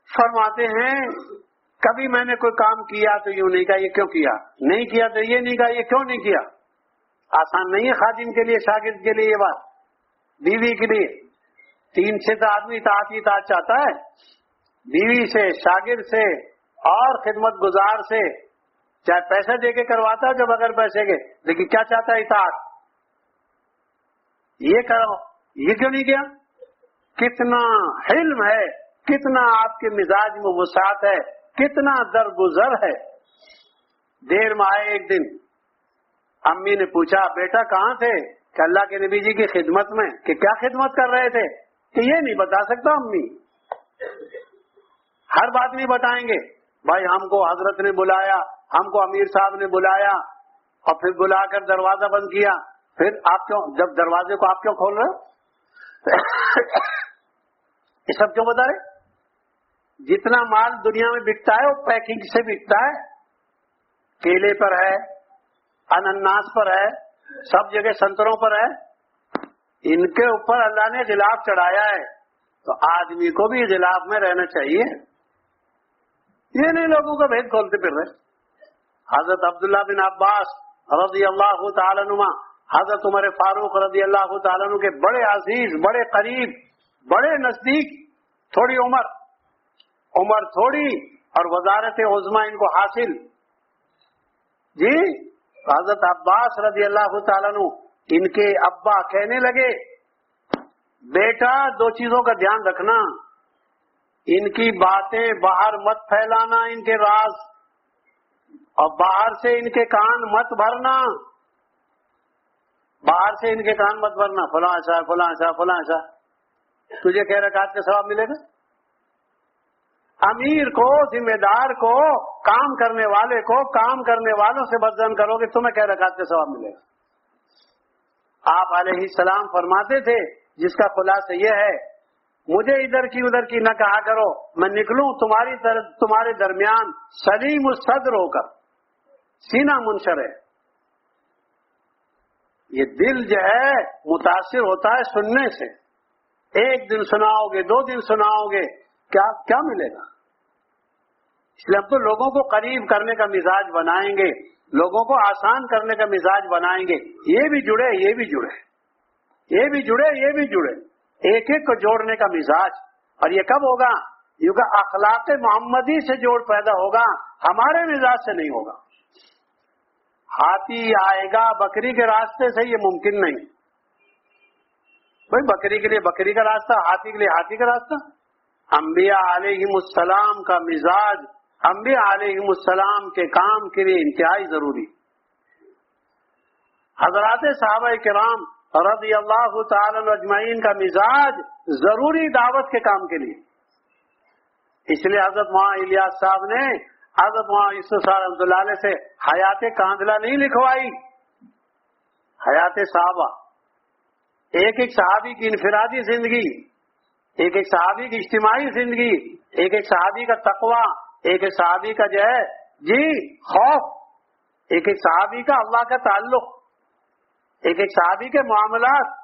فرماتے ہیں کبھی میں نے کوئی کام کیا تو یوں نہیں کہا یہ کیوں کیا, نہیں کیا تو یہ نہیں کہا یہ کیوں نہیں کیا. آسان نہیں ہے خادم کے لیے, شاگرد کے لیے یہ بات, بیوی کے لیے. 3 سے تو آدمی اطاعت چاہتا ہے, بیوی سے, شاگرد سے اور خدمت گزار سے, چاہے پیسے دے کے کرواتا ہے جو بغیر پیسے کے, لیکن کیا چاہتا ہے اطاعت. یہ کرو, یہ کیوں نہیں کیا. کتنا حلم ہے, کتنا آپ کے مزاج میں وسعت ہے, کتنا درگزر ہے. دیر میں آئے ایک دن, امی نے پوچھا بیٹا کہاں تھے, کہ اللہ کے نبی جی کی خدمت میں. کہ کیا خدمت کر رہے تھے, کہ یہ نہیں بتا سکتا امی, ہر بات نہیں بتائیں گے. بھائی ہم کو حضرت نے بلایا, ہم کو امیر صاحب نے بلایا, اور پھر بلا کر دروازہ بند کیا, پھر آپ کیوں, جب دروازے کو آپ کیوں کھول رہے ہو, یہ سب کیوں بتا رہے. جتنا مال دنیا میں بکتا ہے وہ پیکنگ سے بکتا ہے, کیلے پر ہے, انناس پر ہے, سب جگہ سنتروں پر ہے. ان کے اوپر اللہ نے غلاف چڑھایا ہے, تو آدمی کو بھی غلاف میں رہنا چاہیے. یہ نہیں لوگوں کا بھید کھولتے پھر رہے. حضرت عبداللہ بن عباس رضی اللہ تعالیٰ عنہ, حضرت عمر فاروق رضی اللہ تعالیٰ عنہ کے بڑے عزیز, بڑے قریب, بڑے نزدیک. تھوڑی عمر تھوڑی اور وزارت عظمیٰ ان کو حاصل. جی حضرت عباس رضی اللہ تعالیٰ عنہ, ان کے ابا کہنے لگے بیٹا 2 چیزوں کا دھیان رکھنا, ان کی باتیں باہر مت پھیلانا, ان کے راز, اور باہر سے ان کے کان مت بھرنا, باہر سے ان کے کان مت بھرنا. فلاں ایسا فلاں ایسا فلاں ایسا, تجھے کہہ رکعت کا ثواب ملے گا. امیر کو, ذمہ دار کو, کام کرنے والے کو, کام کرنے والوں سے بدزن کرو گے, تمہیں کہہ رکعت کا ثواب ملے گا. آپ علیہ السلام فرماتے تھے جس کا خلاصہ یہ ہے, مجھے ادھر کی ادھر کی نہ کہا کرو, میں نکلوں تمہارے درمیان سلیم الصدر ہو کر, سینہ منشر ہے. یہ دل جو ہے متاثر ہوتا ہے سننے سے. ایک دن سناؤ گے, 2 دن سناؤ گے, کیا ملے گا. اس لیے ہم تو لوگوں کو قریب کرنے کا مزاج بنائیں گے, لوگوں کو آسان کرنے کا مزاج بنائیں گے. یہ بھی جڑے, یہ بھی جڑے, یہ بھی جڑے, یہ بھی جڑے, ایک ایک کو جوڑنے کا مزاج. اور یہ کب ہوگا, یہ اخلاق محمدی سے جوڑ پیدا ہوگا, ہمارے مزاج سے نہیں ہوگا. ہاتھی آئے گا بکری کے راستے سے, یہ ممکن نہیں. بھائی بکری کے لیے بکری کا راستہ, ہاتھی کے لیے ہاتھی کا راستہ. انبیاء علیہم السلام کا مزاج, انبیاء علیہم السلام کے کام کے لیے انتہائی ضروری. حضرات صحابہ کرام رضی اللہ تعالی اجمعین کا مزاج ضروری دعوت کے کام کے لیے. اس لیے حضرت مولانا الیاس صاحب نے حضرت مولانا یوسف صاحب رحمۃ اللہ علیہ سے حیات کاندلہ نہیں لکھوائی, حیات صحابہ، ایک ایک صحابی کی انفرادی زندگی، ایک ایک صحابی کی اجتماعی زندگی، ایک ایک صحابی کا تقوی، ایک ایک صحابی کا جو ہے خوف، ایک ایک صحابی کا اللہ کا تعلق، ایک ایک صحابی کے معاملات،